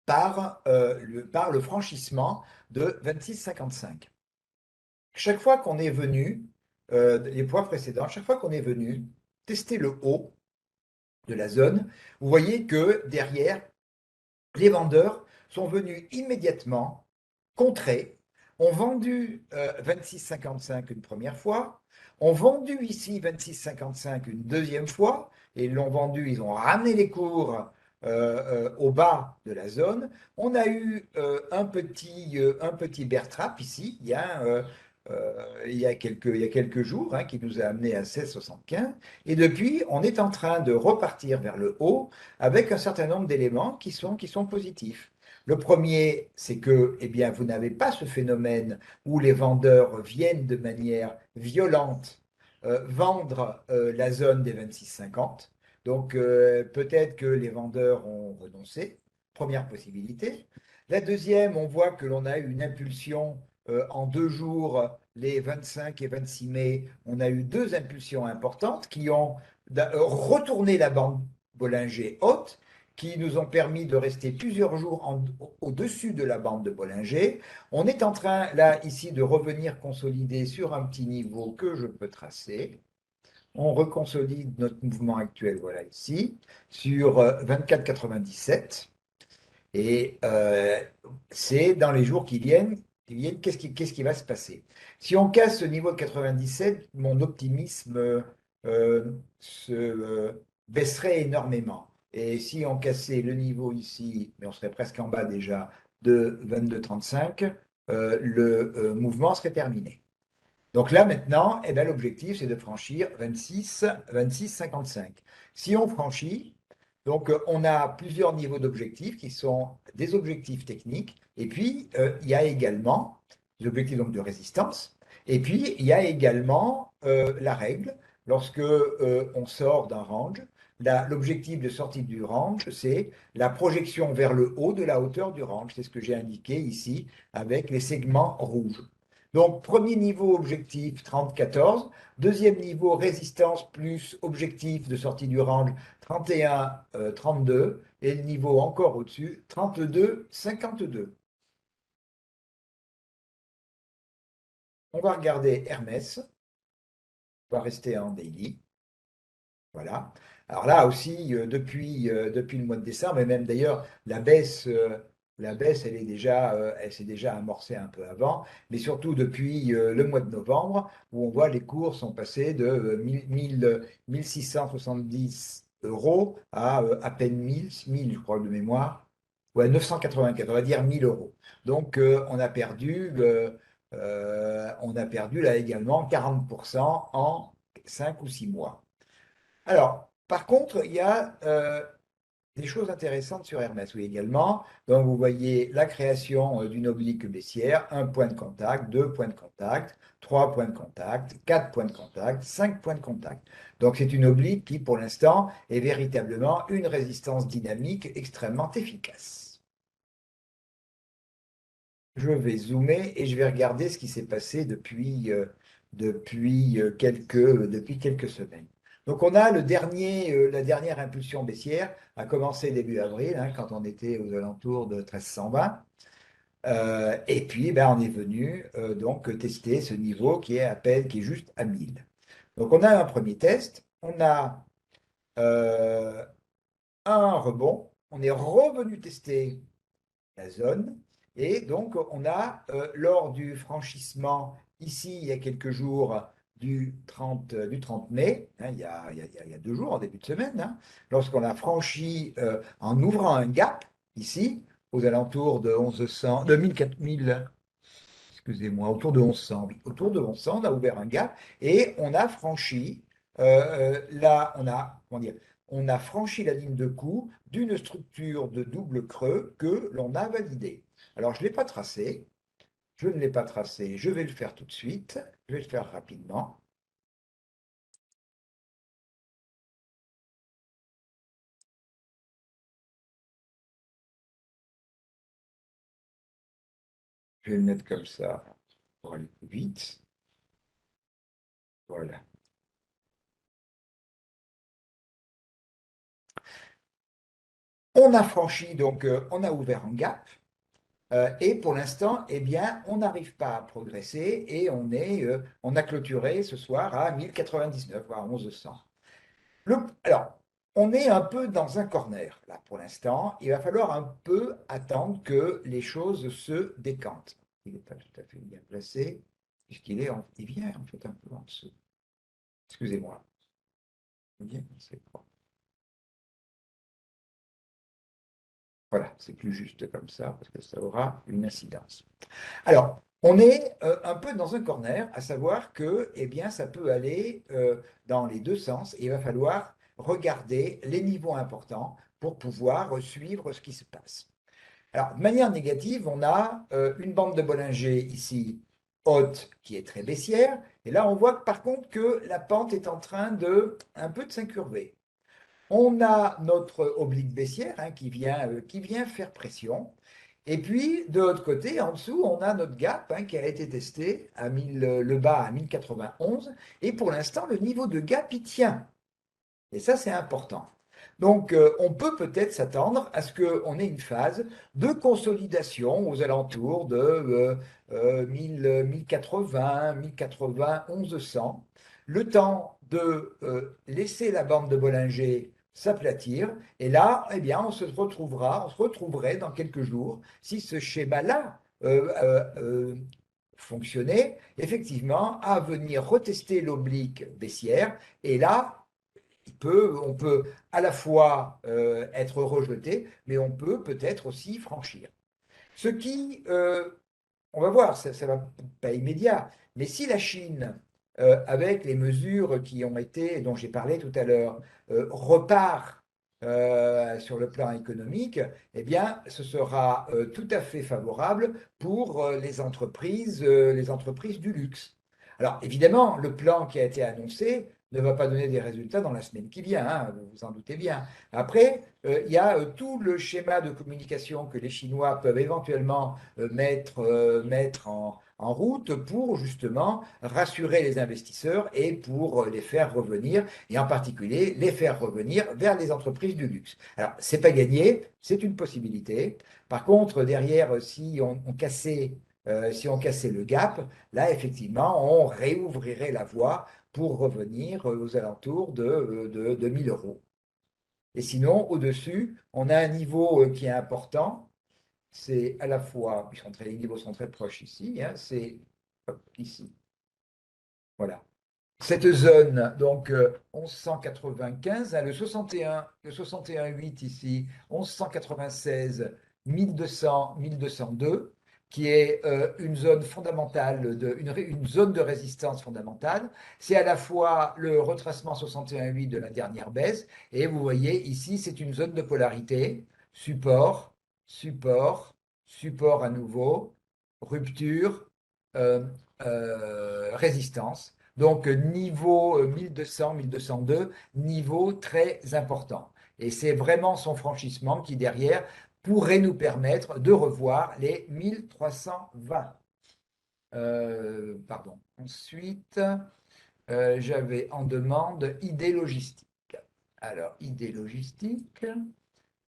par le franchissement de 26,55. Chaque fois qu'on est venu, les points précédents, chaque fois qu'on est venu tester le haut de la zone, vous voyez que derrière, les vendeurs sont venus immédiatement contrer, ont vendu 26,55 une première fois, ont vendu ici 26,55 une deuxième fois, et ils l'ont vendu, ils ont ramené les cours au bas de la zone. On a eu un petit bear trap ici, il y a quelques jours, hein, qui nous a amené à 16,75. Et depuis, on est en train de repartir vers le haut avec un certain nombre d'éléments qui sont positifs. Le premier, c'est que eh bien, vous n'avez pas ce phénomène où les vendeurs viennent de manière violente vendre la zone des 26,50. Donc peut-être que les vendeurs ont renoncé, première possibilité. La deuxième, on voit que l'on a eu une impulsion en 2 jours, les 25 et 26 mai, on a eu deux impulsions importantes qui ont retourné la bande Bollinger haute, qui nous ont permis de rester plusieurs jours au-dessus de la bande de Bollinger. On est en train, là, ici, de revenir consolider sur un petit niveau que je peux tracer. On reconsolide notre mouvement actuel, voilà ici, sur 24,97. Et c'est dans les jours qui viennent, qu'est-ce qui va se passer? Si on casse ce niveau de 97, mon optimisme se baisserait énormément. Et si on cassait le niveau ici, mais on serait presque en bas déjà, de 22,35, le mouvement serait terminé. Donc là maintenant, eh ben, l'objectif c'est de franchir 26,55. Si on franchit, donc on a plusieurs niveaux d'objectifs qui sont des objectifs techniques, et puis il y a également des objectifs donc, de résistance, et puis il y a également la règle, lorsque on sort d'un range, l'objectif de sortie du range, c'est la projection vers le haut de la hauteur du range. C'est ce que j'ai indiqué ici avec les segments rouges. Donc, premier niveau objectif 30-14, deuxième niveau résistance plus objectif de sortie du range 31-32, et le niveau encore au-dessus 32-52. On va regarder Hermès, on va rester en daily. Voilà. Alors là aussi, depuis le mois de décembre, et même d'ailleurs, la baisse, elle s'est déjà amorcée un peu avant, mais surtout depuis le mois de novembre, où on voit les cours sont passés de 1 670 € à peine 1000, je crois, de mémoire, ouais, 984, on va dire 1 000 €. Donc on a perdu là également 40% en 5 ou 6 mois. Alors, par contre, il y a des choses intéressantes sur Hermès, oui, également. Donc, vous voyez la création d'une oblique baissière, un point de contact, deux points de contact, trois points de contact, quatre points de contact, cinq points de contact. Donc, c'est une oblique qui, pour l'instant, est véritablement une résistance dynamique extrêmement efficace. Je vais zoomer et je vais regarder ce qui s'est passé depuis quelques semaines. Donc, on a la dernière impulsion baissière a commencé début avril, hein, quand on était aux alentours de 1320. Et puis, ben, on est venu donc tester ce niveau qui est juste à 1000. Donc, on a un premier test, on a euh, un rebond, on est revenu tester la zone. Et donc, on a, lors du franchissement, ici, il y a quelques jours, du 30 mai, hein, il y a 2 jours, en début de semaine, hein, lorsqu'on a franchi en ouvrant un gap, ici, aux alentours de 1100, de 1000, 4000, excusez-moi, autour de 1100, oui. Autour de 1100, on a ouvert un gap et on a franchi, comment dire, on a franchi la ligne de coup d'une structure de double creux que l'on a validée. Alors, je ne l'ai pas tracé, je ne l'ai pas tracé, je vais le faire tout de suite, je vais le faire rapidement. Je vais le mettre comme ça pour aller plus vite. Voilà. On a franchi, donc on a ouvert un gap. Et pour l'instant, eh bien, on n'arrive pas à progresser et on a clôturé ce soir à 1099, voire 1100. Alors, on est un peu dans un corner, là, pour l'instant. Il va falloir un peu attendre que les choses se décantent. Il n'est pas tout à fait bien placé, il vient en fait un peu en dessous. Excusez-moi. Il vient, c'est bon. Voilà, c'est plus juste comme ça, parce que ça aura une incidence. Alors, on est un peu dans un corner, à savoir que, eh bien, ça peut aller dans les deux sens et il va falloir regarder les niveaux importants pour pouvoir suivre ce qui se passe. Alors, de manière négative, on a une bande de Bollinger ici haute qui est très baissière, et là, on voit par contre que la pente est en train de un peu de s'incurver. On a notre oblique baissière hein, qui vient faire pression. Et puis, de l'autre côté, en dessous, on a notre gap hein, qui a été testé à 1000, le bas à 1091. Et pour l'instant, le niveau de gap, il tient. Et ça, c'est important. Donc, on peut peut-être s'attendre à ce qu'on ait une phase de consolidation aux alentours de 1080, 1080, 1100, le temps de laisser la bande de Bollinger s'aplatir. Et là, eh bien, on se retrouverait dans quelques jours, si ce schéma-là fonctionnait, effectivement, à venir retester l'oblique baissière. Et là, on peut à la fois être rejeté, mais on peut peut-être aussi franchir. Ce qui, on va voir, ça ne va pas immédiat, mais si la Chine, avec les mesures qui ont été, dont j'ai parlé tout à l'heure, repart sur le plan économique, eh bien, ce sera tout à fait favorable pour les entreprises du luxe. Alors, évidemment, le plan qui a été annoncé ne va pas donner des résultats dans la semaine qui vient, hein, vous vous en doutez bien. Après, il y a tout le schéma de communication que les Chinois peuvent éventuellement mettre en route pour justement rassurer les investisseurs et pour les faire revenir, et en particulier les faire revenir vers les entreprises du luxe. Alors, c'est pas gagné, c'est une possibilité. Par contre, derrière, si on cassait le gap, là, effectivement, on réouvrirait la voie pour revenir aux alentours de 1000 euros. Et sinon, au-dessus, on a un niveau qui est important. C'est à la fois, les niveaux sont très proches ici, hein, c'est ici. Voilà. Cette zone, donc 1195, hein, le 61, le 61,8 ici, 1196, 1200, 1202, qui est une zone fondamentale, une zone de résistance fondamentale. C'est à la fois le retracement 61,8 de la dernière baisse, et vous voyez ici, c'est une zone de polarité, support, support, support à nouveau, rupture, euh, résistance. Donc, niveau 1200, 1202, niveau très important. Et c'est vraiment son franchissement qui, derrière, pourrait nous permettre de revoir les 1320. Pardon. Ensuite, j'avais en demande idée logistique. Alors, idée logistique,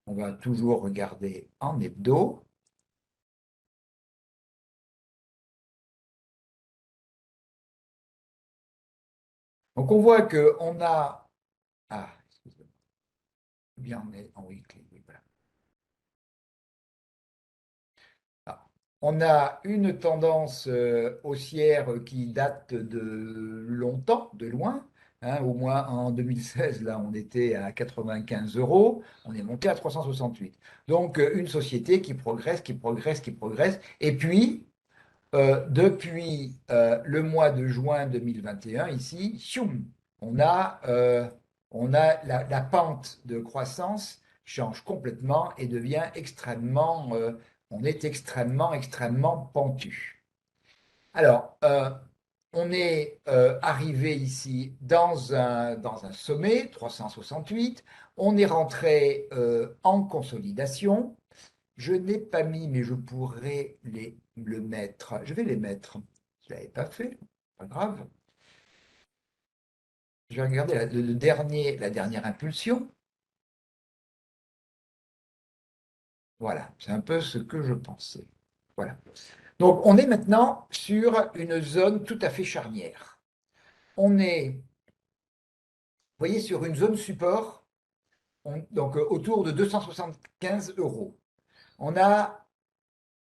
on va toujours regarder en hebdo. Donc, on voit qu'on a... Ah, excusez-moi. Bien, on est en weekly. Oui, voilà. Ah. On a une tendance haussière qui date de longtemps, de loin. Hein, au moins en 2016, là, on était à 95 euros, on est monté à 368. Donc, une société qui progresse, qui progresse, qui progresse. Et puis, depuis le mois de juin 2021, ici, tchoum, on a la pente de croissance change complètement et devient extrêmement, on est extrêmement, extrêmement pentu. Alors, on est arrivé ici dans un sommet, 368, on est rentré en consolidation. Je n'ai pas mis, mais je pourrais le mettre. Je vais les mettre. Je ne l'avais pas fait, pas grave. Je vais regarder la dernière impulsion. Voilà, c'est un peu ce que je pensais. Voilà. Donc, on est maintenant sur une zone tout à fait charnière. On est, vous voyez, sur une zone support, donc autour de 275 euros. On a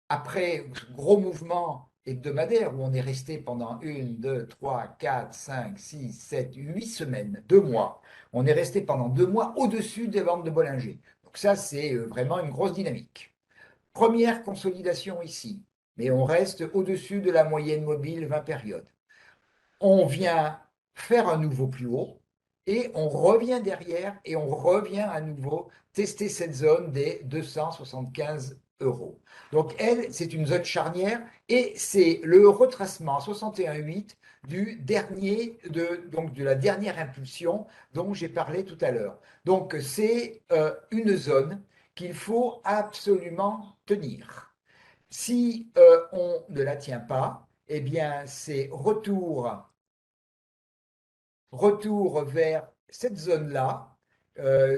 après gros mouvement hebdomadaire où on est resté pendant 1, 2, 3, 4, 5, 6, 7, 8 semaines, 2 mois, on est resté pendant 2 mois au-dessus des ventes de Bollinger. Donc ça, c'est vraiment une grosse dynamique. Première consolidation ici, mais on reste au-dessus de la moyenne mobile 20 périodes. On vient faire un nouveau plus haut et on revient derrière et on revient à nouveau tester cette zone des 275 euros. Donc, elle, c'est une zone charnière et c'est le retracement à 61,8 donc de la dernière impulsion dont j'ai parlé tout à l'heure. Donc, c'est une zone qu'il faut absolument tenir. Si on ne la tient pas, eh bien, c'est retour vers cette zone-là,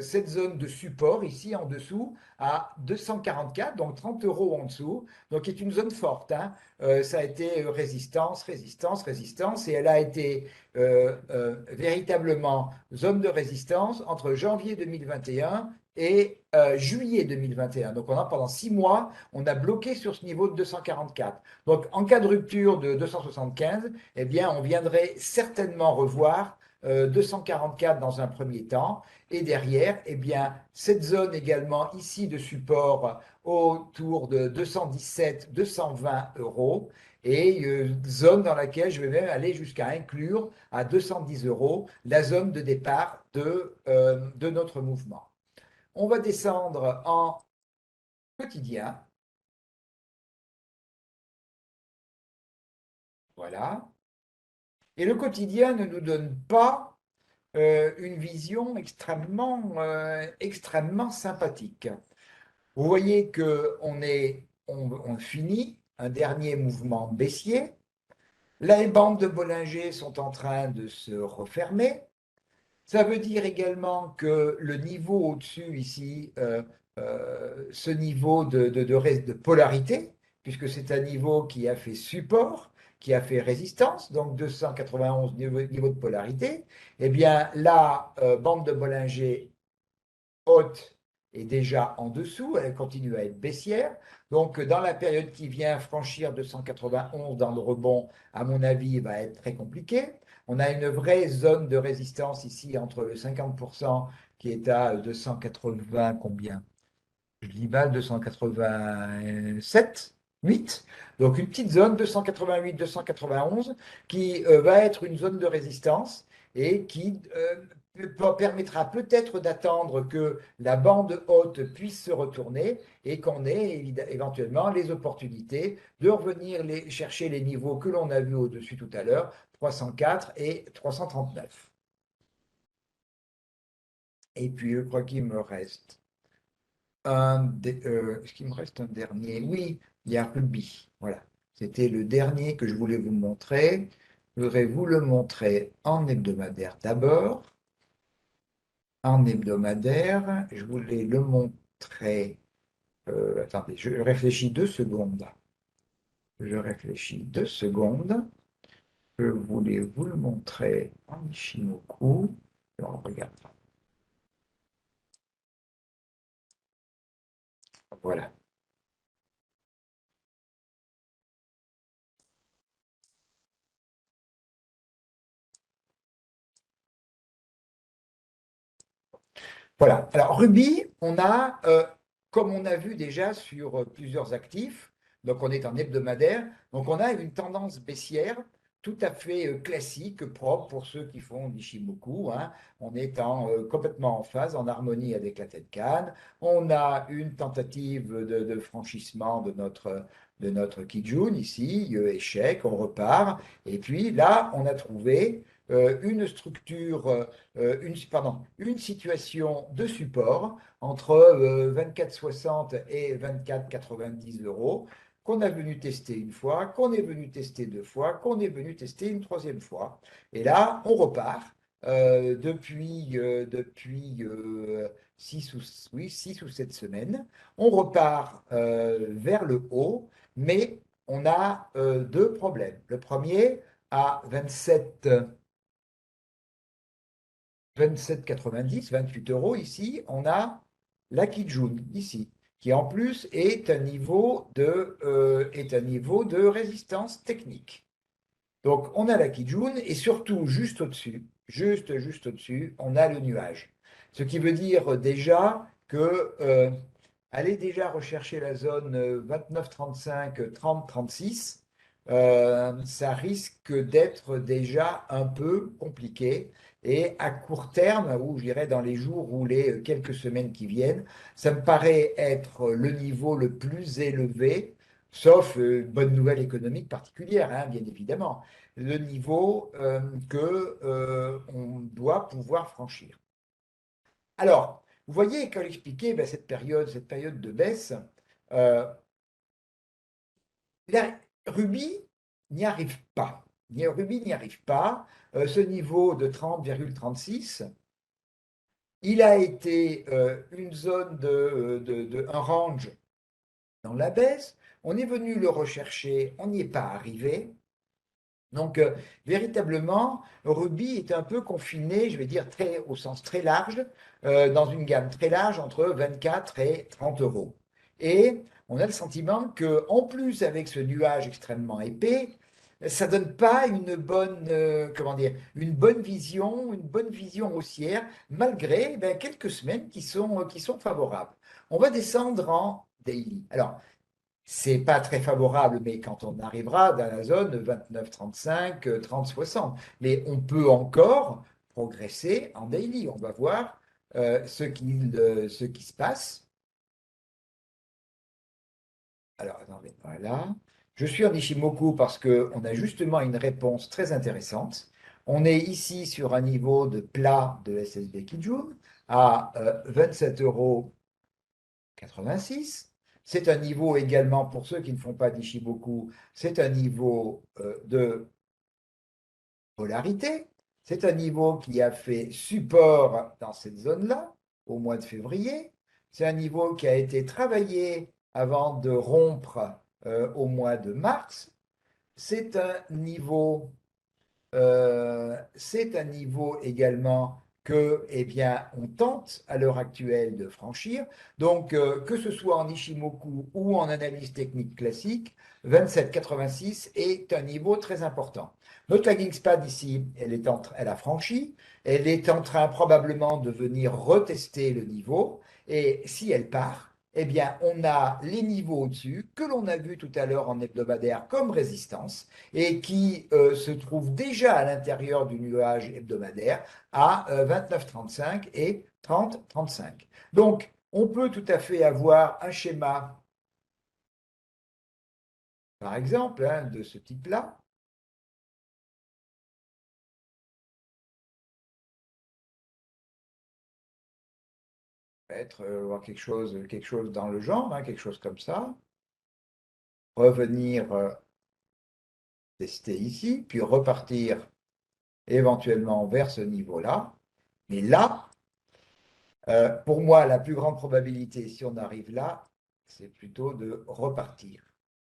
cette zone de support ici en dessous à 244, donc 30 euros en dessous, donc qui est une zone forte. Hein. Ça a été résistance, résistance, résistance, et elle a été véritablement zone de résistance entre janvier 2021 et juillet 2021. Donc pendant 6 mois, on a bloqué sur ce niveau de 244. Donc en cas de rupture de 275, eh bien on viendrait certainement revoir 244 dans un premier temps, et derrière, eh bien, cette zone également ici de support autour de 217, 220 euros, et zone dans laquelle je vais même aller jusqu'à inclure à 210 euros la zone de départ de notre mouvement. On va descendre en quotidien. Voilà. Et le quotidien ne nous donne pas une vision extrêmement sympathique. Vous voyez qu'on finit un dernier mouvement baissier. Les bandes de Bollinger sont en train de se refermer. Ça veut dire également que le niveau au-dessus ici, ce niveau de polarité, puisque c'est un niveau qui a fait support, qui a fait résistance, donc 291 niveau de polarité, eh bien la bande de Bollinger haute est déjà en dessous, elle continue à être baissière. Donc, dans la période qui vient, franchir 291 dans le rebond, à mon avis, va être très compliqué. On a une vraie zone de résistance ici entre le 50% qui est à 280, combien? Je dis mal, 287, 8. Donc une petite zone 288, 291 qui va être une zone de résistance et qui permettra peut-être d'attendre que la bande haute puisse se retourner et qu'on ait éventuellement les opportunités de revenir chercher les niveaux que l'on a vus au-dessus tout à l'heure, 304 et 339. Et puis je crois qu'il me reste est-ce qu'il me reste un dernier? Oui, il y a Ruby. Voilà. C'était le dernier que je voulais vous montrer. Je voudrais vous le montrer en hebdomadaire d'abord. En hebdomadaire, je voulais le montrer. Attendez, je réfléchis 2 secondes. Je réfléchis 2 secondes. Je voulais vous le montrer en Ichimoku. Alors, on regarde. Voilà. Voilà. Alors, Ruby, comme on a vu déjà sur plusieurs actifs, Donc on est en hebdomadaire. Donc on a une tendance baissière tout à fait classique, propre pour ceux qui font l'Ishimoku, hein. On est complètement en phase, en harmonie avec la Tenkan. On a une tentative de franchissement de notre Kijun ici, échec, on repart. Et puis là, on a trouvé une structure, une situation de support entre 24,60 et 24,90 euros qu'on a venu tester une fois, qu'on est venu tester deux fois, qu'on est venu tester une troisième fois. Et là, on repart depuis 6 ou 7 semaines. On repart vers le haut, mais on a deux problèmes. Le premier, à 27,90, 28 euros ici, on a la Kijun ici, qui en plus est un niveau de résistance technique. Donc on a la Kijun et surtout juste au-dessus, juste au-dessus, on a le nuage. Ce qui veut dire déjà que allez déjà rechercher la zone 29,35, 30,36, ça risque d'être déjà un peu compliqué. Et à court terme, ou je dirais dans les jours ou les quelques semaines qui viennent, ça me paraît être le niveau le plus élevé, sauf bonne nouvelle économique particulière, hein, bien évidemment, le niveau que on doit pouvoir franchir. Alors, vous voyez, quand expliqué ben, cette période de baisse, euh, la Ruby n'y arrive pas. Ruby n'y arrive pas. Ce niveau de 30,36, il a été une zone un range dans la baisse. On est venu le rechercher, on n'y est pas arrivé. Donc, véritablement, Ruby est un peu confiné, je vais dire au sens très large, dans une gamme très large entre 24 et 30 euros. Et on a le sentiment que, en plus, avec ce nuage extrêmement épais, ça donne pas une bonne, comment dire, une bonne vision haussière, malgré ben, quelques semaines qui sont favorables. On va descendre en daily. Alors, c'est pas très favorable, mais quand on arrivera dans la zone 29,35, 30,60. Mais on peut encore progresser en daily. On va voir ce qui se passe. Alors, attendez, voilà. Je suis en Ishimoku parce qu'on a justement une réponse très intéressante. On est ici sur un niveau de plat de SSB Kijun à 27,86 €. C'est un niveau également, pour ceux qui ne font pas d'Ishimoku, c'est un niveau de polarité. C'est un niveau qui a fait support dans cette zone-là au mois de février. C'est un niveau qui a été travaillé avant de rompre au mois de mars. C'est un niveau c'est un niveau également que, eh bien, on tente à l'heure actuelle de franchir. Donc, que ce soit en Ishimoku ou en analyse technique classique, 27,86 est un niveau très important. Notre lagging span ici, elle a franchi, elle est en train probablement de venir retester le niveau, et si elle part, eh bien, on a les niveaux au-dessus que l'on a vus tout à l'heure en hebdomadaire comme résistance et qui se trouve déjà à l'intérieur du nuage hebdomadaire à 29,35 et 30,35. Donc, on peut tout à fait avoir un schéma, par exemple, hein, de ce type-là. Être voir quelque chose dans le genre, hein, quelque chose comme ça. Revenir tester ici, puis repartir éventuellement vers ce niveau-là. Mais là, pour moi, la plus grande probabilité, si on arrive là, c'est plutôt de repartir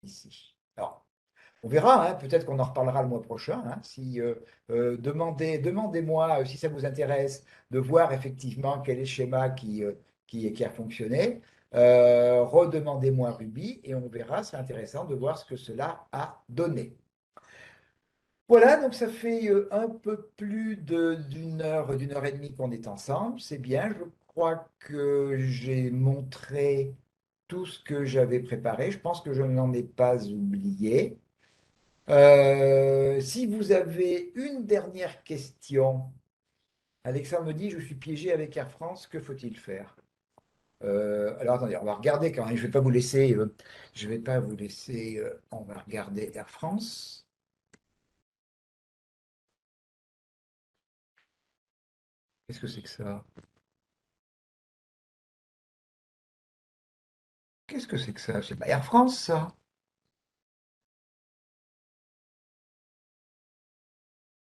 ici. Alors, on verra, hein, peut-être qu'on en reparlera le mois prochain. Hein, si, demandez-moi si ça vous intéresse de voir effectivement quel est le schéma qui a fonctionné. Redemandez-moi Ruby et on verra, c'est intéressant de voir ce que cela a donné. Voilà, donc ça fait un peu plus d'une heure et demie qu'on est ensemble. C'est bien, je crois que j'ai montré tout ce que j'avais préparé. Je pense que je n'en ai pas oublié. Si vous avez une dernière question, Alexandre me dit, je suis piégé avec Air France, que faut-il faire? Alors attendez, on va regarder quand même. Je vais pas vous laisser. On va regarder Air France. Qu'est-ce que c'est que ça? Qu'est-ce que c'est que ça? C'est pas Air France, ça?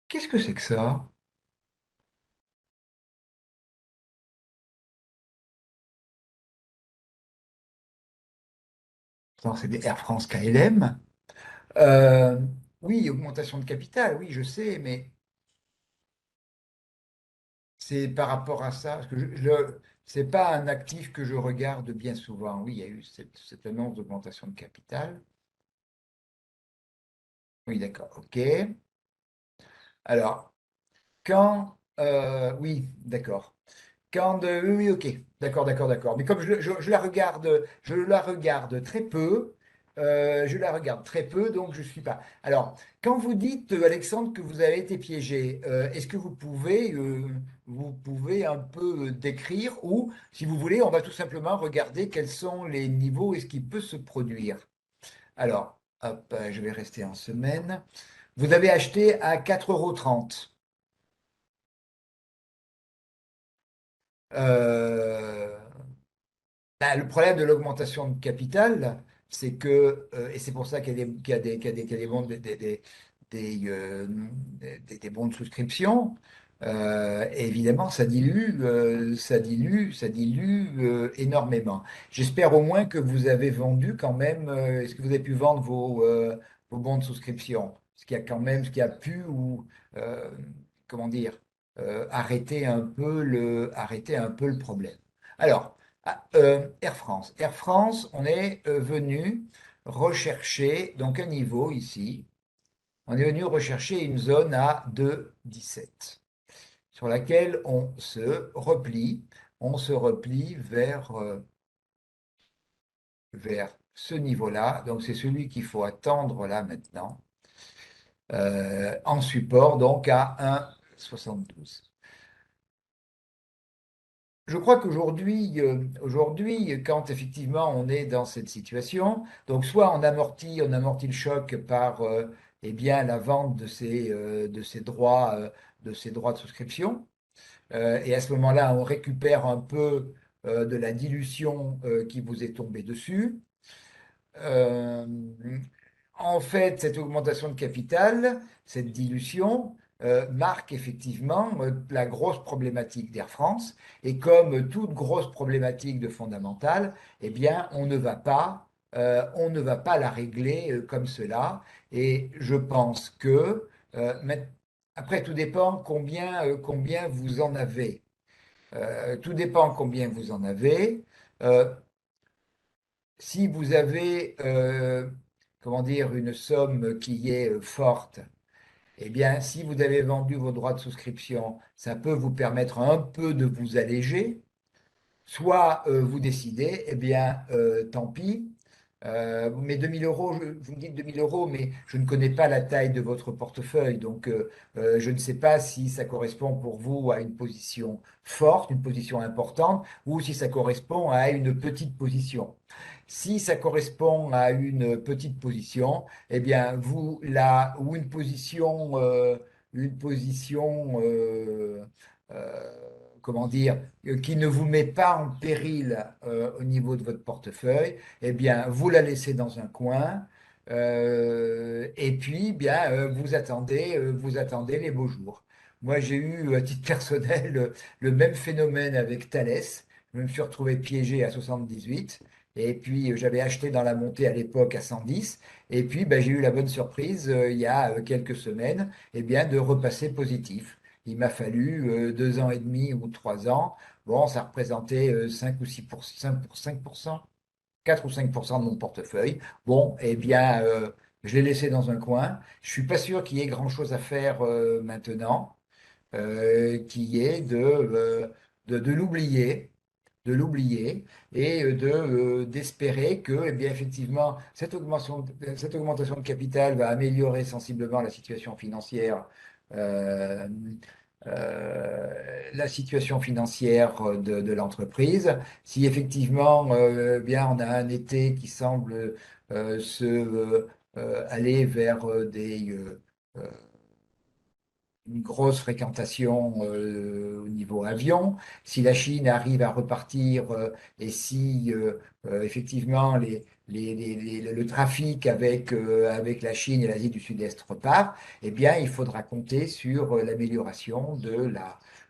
Qu'est-ce que c'est que ça? Non, c'est des Air France KLM. Euh, oui, augmentation de capital, oui, je sais, mais c'est par rapport à ça, parce que c'est pas un actif que je regarde bien souvent. Oui, il y a eu cette annonce d'augmentation de capital. Oui, d'accord, ok. Alors, oui, d'accord. Oui, oui, ok, d'accord, d'accord, d'accord. Mais comme je la regarde très peu, donc je suis pas. Alors, quand vous dites, Alexandre, que vous avez été piégé, est-ce que vous pouvez un peu décrire ou, si vous voulez, on va tout simplement regarder quels sont les niveaux et ce qui peut se produire. Alors, hop, je vais rester en semaine. Vous avez acheté à 4,30 €. Euh, le problème de l'augmentation de capital, c'est que, et c'est pour ça qu'il y a des bons, des bons de souscription, et évidemment, ça dilue énormément. J'espère au moins que vous avez vendu quand même, est-ce que vous avez pu vendre vos bons de souscription? Ce qui a pu, ou, euh, comment dire, arrêter un peu le problème. Alors, Air France. Air France, on est venu rechercher donc un niveau ici. On est venu rechercher une zone à 2,17 sur laquelle on se replie. On se replie vers ce niveau-là. Donc c'est celui qu'il faut attendre là maintenant en support donc à 1,72. Je crois qu'aujourd'hui, quand effectivement on est dans cette situation, donc soit on amortit le choc par eh bien, la vente de ces droits de souscription, et à ce moment-là, on récupère un peu de la dilution qui vous est tombée dessus. Euh, En fait, cette augmentation de capital, cette dilution, marque effectivement la grosse problématique d'Air France. Et comme toute grosse problématique de fondamentale, eh bien, on ne va pas la régler comme cela. Et je pense que, après, tout dépend combien vous en avez. Tout dépend combien vous en avez. Euh, Si vous avez, comment dire, une somme qui est forte, eh bien, si vous avez vendu vos droits de souscription, ça peut vous permettre un peu de vous alléger. Soit vous décidez, eh bien, tant pis. Mais 2 000 €, vous me dites 2 000 €, mais je ne connais pas la taille de votre portefeuille, donc je ne sais pas si ça correspond pour vous à une position forte, une position importante, ou si ça correspond à une petite position. Si ça correspond à une petite position, eh bien, ou une position, euh, comment dire, qui ne vous met pas en péril au niveau de votre portefeuille, eh bien, vous la laissez dans un coin et puis, bien, vous attendez les beaux jours. Moi, j'ai eu, à titre personnel, le même phénomène avec Thales. Je me suis retrouvé piégé à 78. Et puis, j'avais acheté dans la montée à l'époque à 110. Et puis, ben, j'ai eu la bonne surprise, il y a quelques semaines, eh bien, de repasser positif. Il m'a fallu 2 ans et demi ou 3 ans. Bon, ça représentait 5 ou 5%, 4 ou 5% de mon portefeuille. Bon, eh bien, je l'ai laissé dans un coin. Je suis pas sûr qu'il y ait grand-chose à faire maintenant, qui est de l'oublier, l'oublier et d'espérer que, eh bien, effectivement, cette augmentation de capital va améliorer sensiblement euh, la situation financière de l'entreprise. Si effectivement, bien, on a un été qui semble aller vers euh, une grosse fréquentation au niveau avion. Si la Chine arrive à repartir et si effectivement le trafic avec la Chine et l'Asie du Sud-Est repart, eh bien, il faudra compter sur l'amélioration de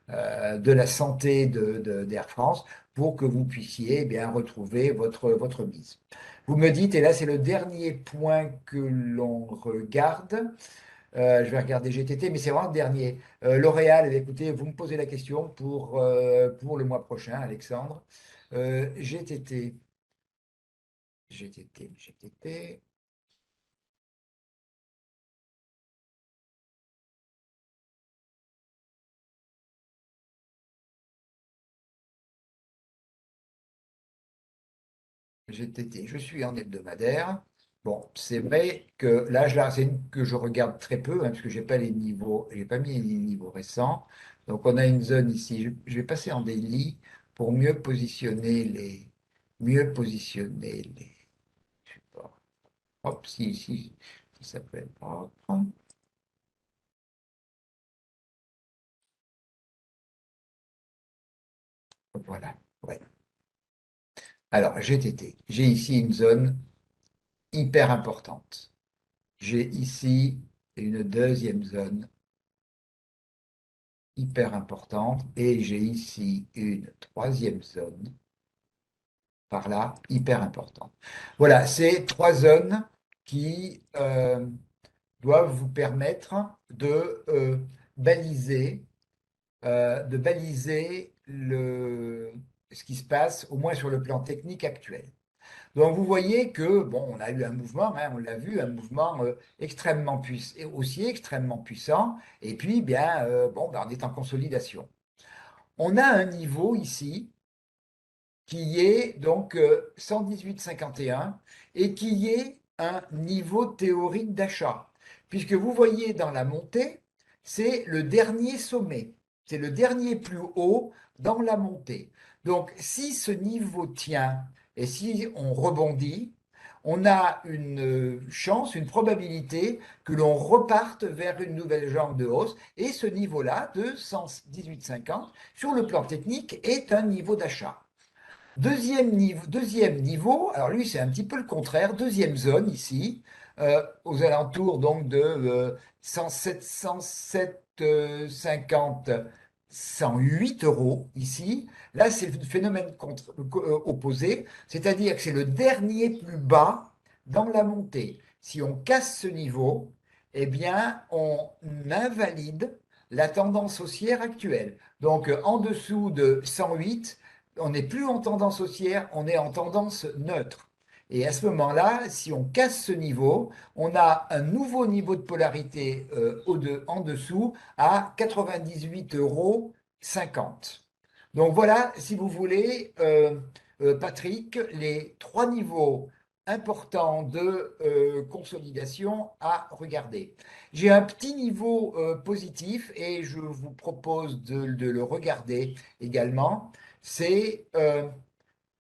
la santé d'Air France pour que vous puissiez eh bien, retrouver votre mise. Vous me dites, et là c'est le dernier point que l'on regarde, je vais regarder GTT, mais c'est vraiment le dernier. L'Oréal, eh écoutez, vous me posez la question pour le mois prochain, Alexandre. GTT, GTT. GTT, je suis en hebdomadaire. Bon, c'est vrai que là, c'est une que je regarde très peu, hein, parce que j'ai pas les niveaux, j'ai pas mis les niveaux récents. Donc, on a une zone ici. Je vais passer en daily pour mieux positionner les supports. Hop, si, ça s'appelle. Hop, voilà. Ouais. Alors, GTT. J'ai ici une zone hyper importante. J'ai ici une deuxième zone hyper importante et j'ai ici une troisième zone par là hyper importante. Voilà, c'est trois zones qui doivent vous permettre baliser, de baliser ce qui se passe, au moins sur le plan technique actuel. Donc vous voyez que, bon, on a eu un mouvement, hein, on l'a vu, un mouvement extrêmement puissant, et aussi extrêmement puissant, et puis, bien, bon, ben, on est en consolidation. On a un niveau ici qui est donc 118,51 et qui est un niveau théorique d'achat. Puisque vous voyez dans la montée, c'est le dernier sommet, c'est le dernier plus haut dans la montée. Donc si ce niveau tient et si on rebondit, on a une chance, une probabilité que l'on reparte vers une nouvelle jambe de hausse. Et ce niveau-là, de 118,50, sur le plan technique, est un niveau d'achat. Deuxième niveau, alors lui c'est un petit peu le contraire, deuxième zone ici, aux alentours donc de 107, 107, 50, 108 euros ici. Là c'est le phénomène opposé, c'est-à-dire que c'est le dernier plus bas dans la montée. Si on casse ce niveau, eh bien on invalide la tendance haussière actuelle. Donc en dessous de 108, on n'est plus en tendance haussière, on est en tendance neutre. Et à ce moment-là, si on casse ce niveau, on a un nouveau niveau de polarité en dessous à 98,50 €. Donc voilà, si vous voulez, Patrick, les trois niveaux importants de consolidation à regarder. J'ai un petit niveau positif et je vous propose de le regarder également, c'est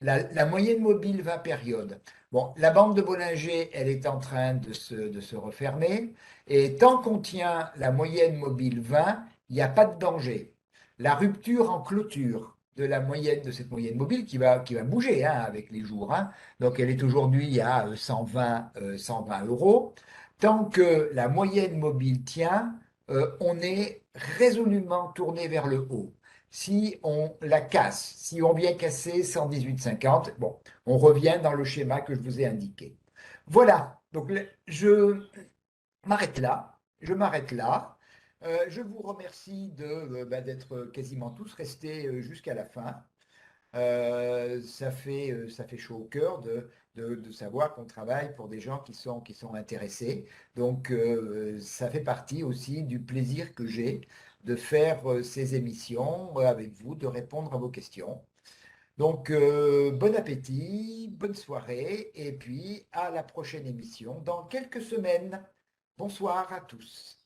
la moyenne mobile 20 périodes. Bon, la bande de Bollinger, elle est en train de se refermer, et tant qu'on tient la moyenne mobile 20, il n'y a pas de danger. La rupture en clôture de cette moyenne mobile qui va bouger hein, avec les jours, hein. Donc elle est aujourd'hui à 120 euros. Tant que la moyenne mobile tient, on est résolument tourné vers le haut. Si on la casse, si on vient casser 118,50, bon, on revient dans le schéma que je vous ai indiqué. Voilà, donc je m'arrête là. Je m'arrête là. Je vous remercie d'être quasiment tous restés jusqu'à la fin. Ça fait chaud au cœur de savoir qu'on travaille pour des gens qui sont intéressés. Donc, ça fait partie aussi du plaisir que j'ai de faire ces émissions avec vous, de répondre à vos questions. Donc, bon appétit, bonne soirée, et puis à la prochaine émission dans quelques semaines. Bonsoir à tous.